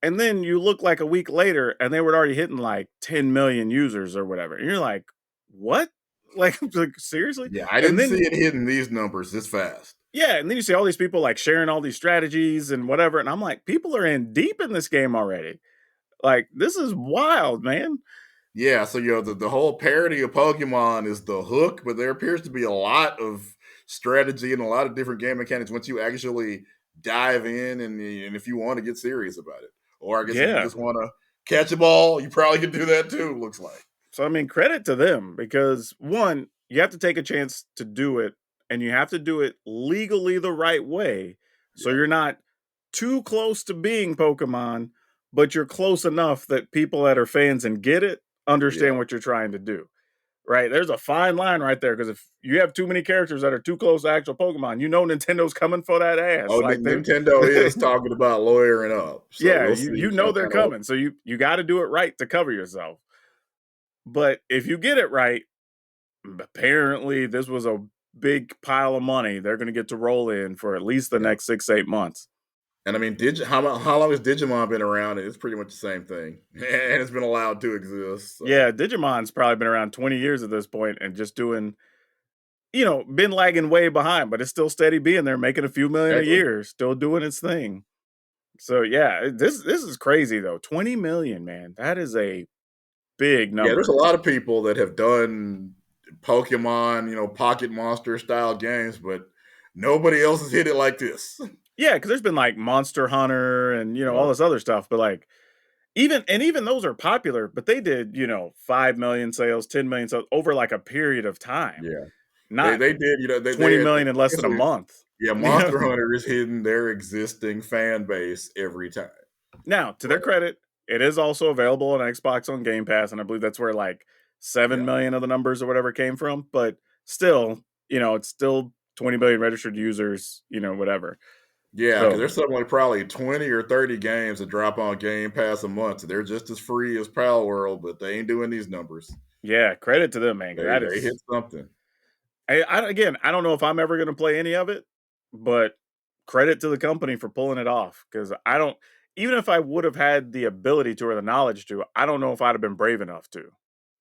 And then you look like a week later and they were already hitting like 10 million users or whatever. And you're like, what? Like seriously? Yeah, I And didn't see then it hitting these numbers this fast. yeah, and then you see all these people like sharing all these strategies and whatever. And I'm like, people are in deep in this game already. Like, this is wild, man. Yeah, so the whole parody of Pokemon is the hook, but there appears to be a lot of strategy and a lot of different game mechanics once you actually dive in and if you want to get serious about it. Or I guess if you Yeah. just want to catch a ball, you probably could do that too, looks like. So I mean, credit to them because one, you have to take a chance to do it and you have to do it legally the right way. So Yeah. you're not too close to being Pokemon, but you're close enough that people that are fans and get it Yeah. understand what you're trying to do. Right? There's a fine line right there because if you have too many characters that are too close to actual Pokemon, Nintendo's coming for that ass. Oh, Like they're Nintendo is talking about lawyering up. So yeah, we'll you see you know they're kind of coming. So you got to do it right to cover yourself. But if you get it right, apparently this was a big pile of money they're going to get to roll in for at least the yeah. next 6 8 months. And I mean, how long has Digimon been around? It's pretty much the same thing, and it's been allowed to exist. So Yeah, Digimon's probably been around 20 years at this point and just doing been lagging way behind, but it's still steady being there, making a few million a Exactly. year, still doing its thing. So yeah, this is crazy though. 20 million, man. That is a big Yeah, there's a number. lot of people that have done Pokemon, Pocket Monster style games, but nobody else has hit it like this. Yeah, because there's been like Monster Hunter and all Yep. this other stuff, but like even those are popular, but they did 5 million sales, 10 million sales over like a period of time, Yeah. They not they did, twenty they million in less than a especially month. yeah, Monster Hunter is hitting their existing fan base every time. Now, to their But credit, it is also available on Xbox on Game Pass, and I believe that's where like seven yeah. million of the numbers or whatever came from. But still, it's still 20 million registered users, whatever. Yeah, because So there's something like probably 20 or 30 games that drop on Game Pass a month. They're just as free as Palworld, but they ain't doing these numbers. yeah, credit to them, man. 'Cause that They hit is, something. again, I don't know if I'm ever going to play any of it, but credit to the company for pulling it off. Because I don't, even if I would have had the ability to or the knowledge to, I don't know if I'd have been brave enough to.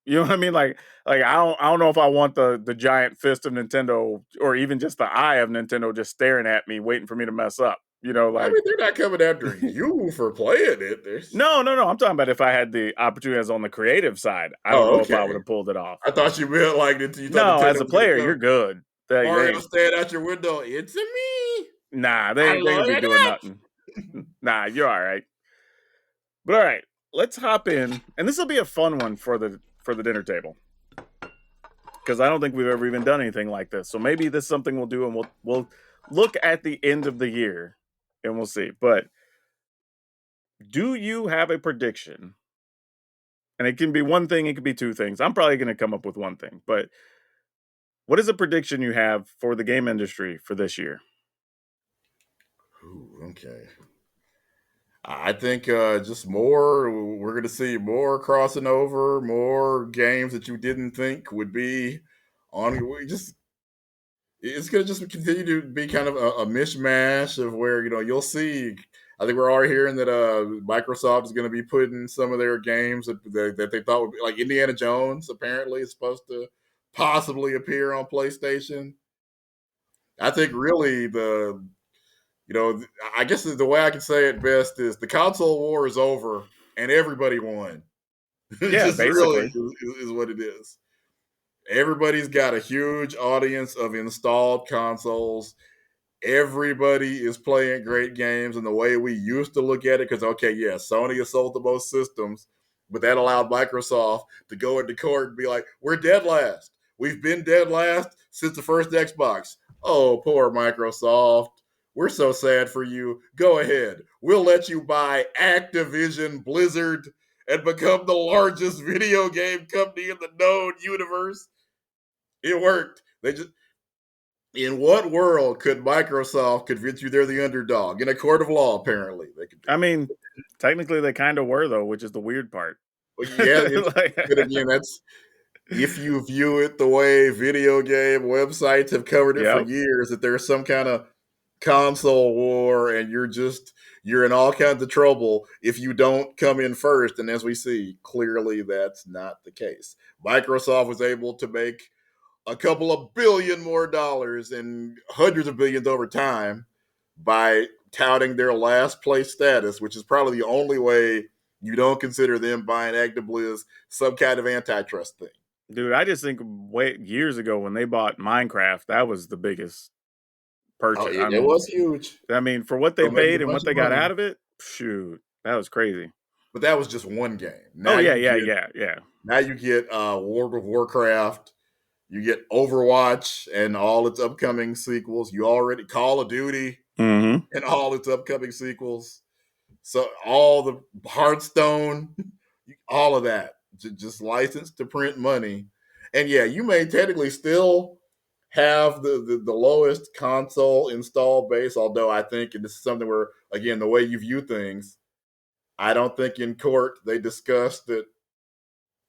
You know what I mean? Like I don't know if I want the giant fist of Nintendo or even just the eye of Nintendo just staring at me, waiting for me to mess up. I Like mean, they're not coming after you for playing it. There's no. I'm talking about if I had the opportunity as on the creative side. I don't Oh, know if I okay. would have pulled it off. I thought you meant like that you thought No, Nintendo as a was gonna player, you're come good. They Mario ain't stand out your window. It's a me. nah, I they gonna love be doing it. nothing. Nah, you're all right. But all right, let's hop in, and this will be a fun one for the dinner table because I don't think we've ever even done anything like this. So maybe this is something we'll do, and we'll look at the end of the year, and we'll see. But do you have a prediction? And it can be one thing, it could be two things. I'm probably going to come up with one thing, but what is a prediction you have for the game industry for this year? Ooh, okay. I think just more. We're going to see more crossing over, more games that you didn't think would be on. We just it's going to just continue to be kind of a mishmash of where you'll see. I think we're already hearing that Microsoft is going to be putting some of their games that they thought would be like Indiana Jones. Apparently, is supposed to possibly appear on PlayStation. I think really I guess the way I can say it best is the console war is over and everybody won. Yeah, Just really basically. is what it is. Everybody's got a huge audience of installed consoles. Everybody is playing great games, and the way we used to look at it, because okay, yeah, Sony has sold the most systems, but that allowed Microsoft to go into court and be like, "We're dead last. We've been dead last since the first Xbox." Oh, poor Microsoft. We're so sad for you. Go ahead. We'll let you buy Activision Blizzard and become the largest video game company in the known universe. It worked. They just In what world could Microsoft convince you they're the underdog? In a court of law, apparently they could do I it. mean, technically they kind of were though, which is the weird part. Well, yeah, but Like, again, that's if you view it the way video game websites have covered it for yep. years, that there's some kind of console war, and you're in all kinds of trouble if you don't come in first. And as we see, clearly that's not the case. Microsoft was able to make a couple of billion more dollars and hundreds of billions over time by touting their last place status, which is probably the only way you don't consider them buying ActiBliz some kind of antitrust thing. Dude, I just think way years ago when they bought Minecraft, that was the biggest Oh, purchase. it was huge. For what they They made a paid and bunch what of they got money, out of it, shoot, that was crazy. but that was just one game. Oh yeah, yeah, yeah, yeah. Now you get World of Warcraft, you get Overwatch and all its upcoming sequels. You already Call of Duty Hmm. and all its upcoming sequels. So all the Hearthstone, all of that, just licensed to print money. And yeah, you may technically still have the lowest console install base, although I think, and this is something where, again, the way you view things, I don't think in court they discussed that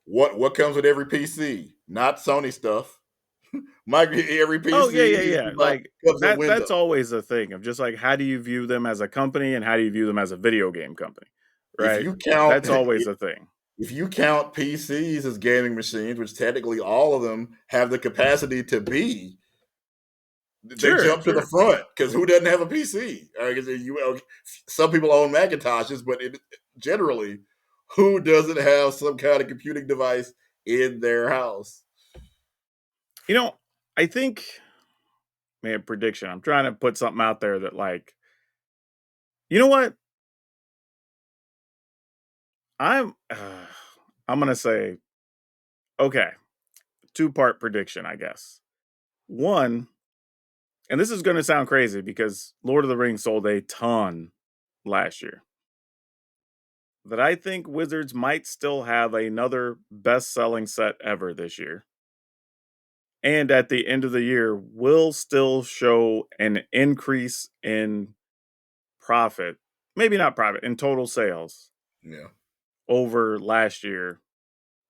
what comes with every PC, not Sony stuff. Every Oh yeah, PC yeah, yeah. you buy Like comes with that's Windows. always a thing of just like how do you view them as a company and how do you view them as a video game company, If right? you count That's always a thing. if you count PCs as gaming machines, which technically all of them have the capacity to be, They Sure, jump to the sure. front because who doesn't have a PC? Some people own Macintoshes, but generally, who doesn't have some kind of computing device in their house? You know, I think, man, prediction. I'm trying to put something out there that, like, you know what? I'm I'm gonna say, okay, two-part prediction, I guess. One, and this is gonna sound crazy because Lord of the Rings sold a ton last year. That I think Wizards might still have another best-selling set ever this year. And at the end of the year, will still show an increase in profit. Maybe not profit, in total sales Yeah. over last year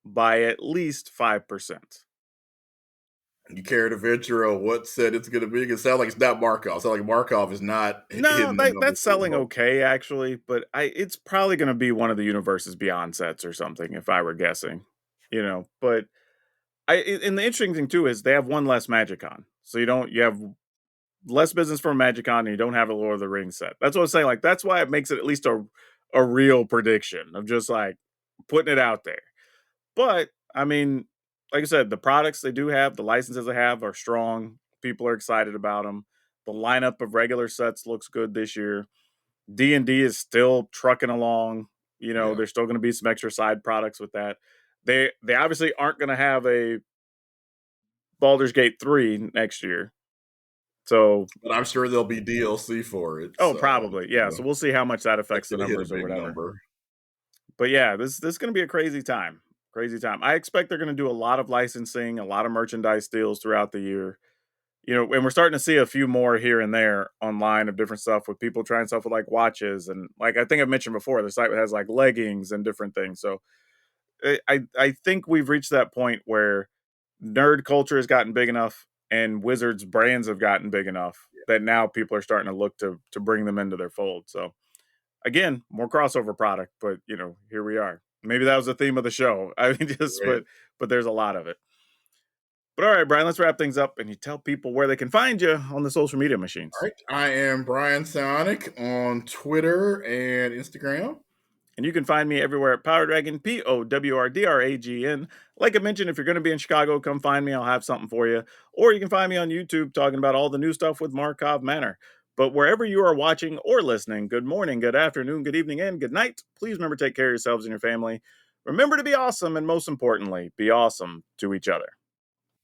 by at least 5%. You care to venture on what set it's going to be? It sounds like it's not Markov. It sounds like Markov is not No, hitting the numbers that's for the selling most. okay actually, but it's probably going to be one of the Universes Beyond sets or something if I were guessing. But and the interesting thing too is they have one less MagicCon. So you have less business from MagicCon and you don't have a Lord of the Rings set. That's what I'm saying. Like that's why it makes it at least a real prediction of just like putting it out there. But I mean, like I said, the products they do have, the licenses they have are strong. People are excited about them. The lineup of regular sets looks good this year. D&D is still trucking along. Yeah. There's still going to be some extra side products with that. They obviously aren't going to have a Baldur's Gate 3 next year. So, But I'm sure there'll be DLC for it. oh, So, probably. Yeah, so we'll see how much that that's affects the going to hit a numbers or big whatever. number. But yeah, this is going to be a crazy time. Crazy time. I expect they're going to do a lot of licensing, a lot of merchandise deals throughout the year. And we're starting to see a few more here and there online of different stuff with people trying stuff with like watches and like I think I've mentioned before, the site has like leggings and different things. So I think we've reached that point where nerd culture has gotten big enough and Wizards brands have gotten big enough that now people are starting to look to bring them into their fold. So again, more crossover product, but here we are. Maybe that was the theme of the show. I mean, just Right. but there's a lot of it. But all right, Brian, let's wrap things up and you tell people where they can find you on the social media All machines. right. I am Brian Sonic on Twitter and Instagram. And you can find me everywhere at PowrDragn, PowrDragn. Like I mentioned, if you're going to be in Chicago, come find me. I'll have something for you. Or you can find me on YouTube talking about all the new stuff with Markov Manor. But wherever you are watching or listening, good morning, good afternoon, good evening, and good night. Please remember to take care of yourselves and your family. Remember to be awesome, and most importantly, be awesome to each other.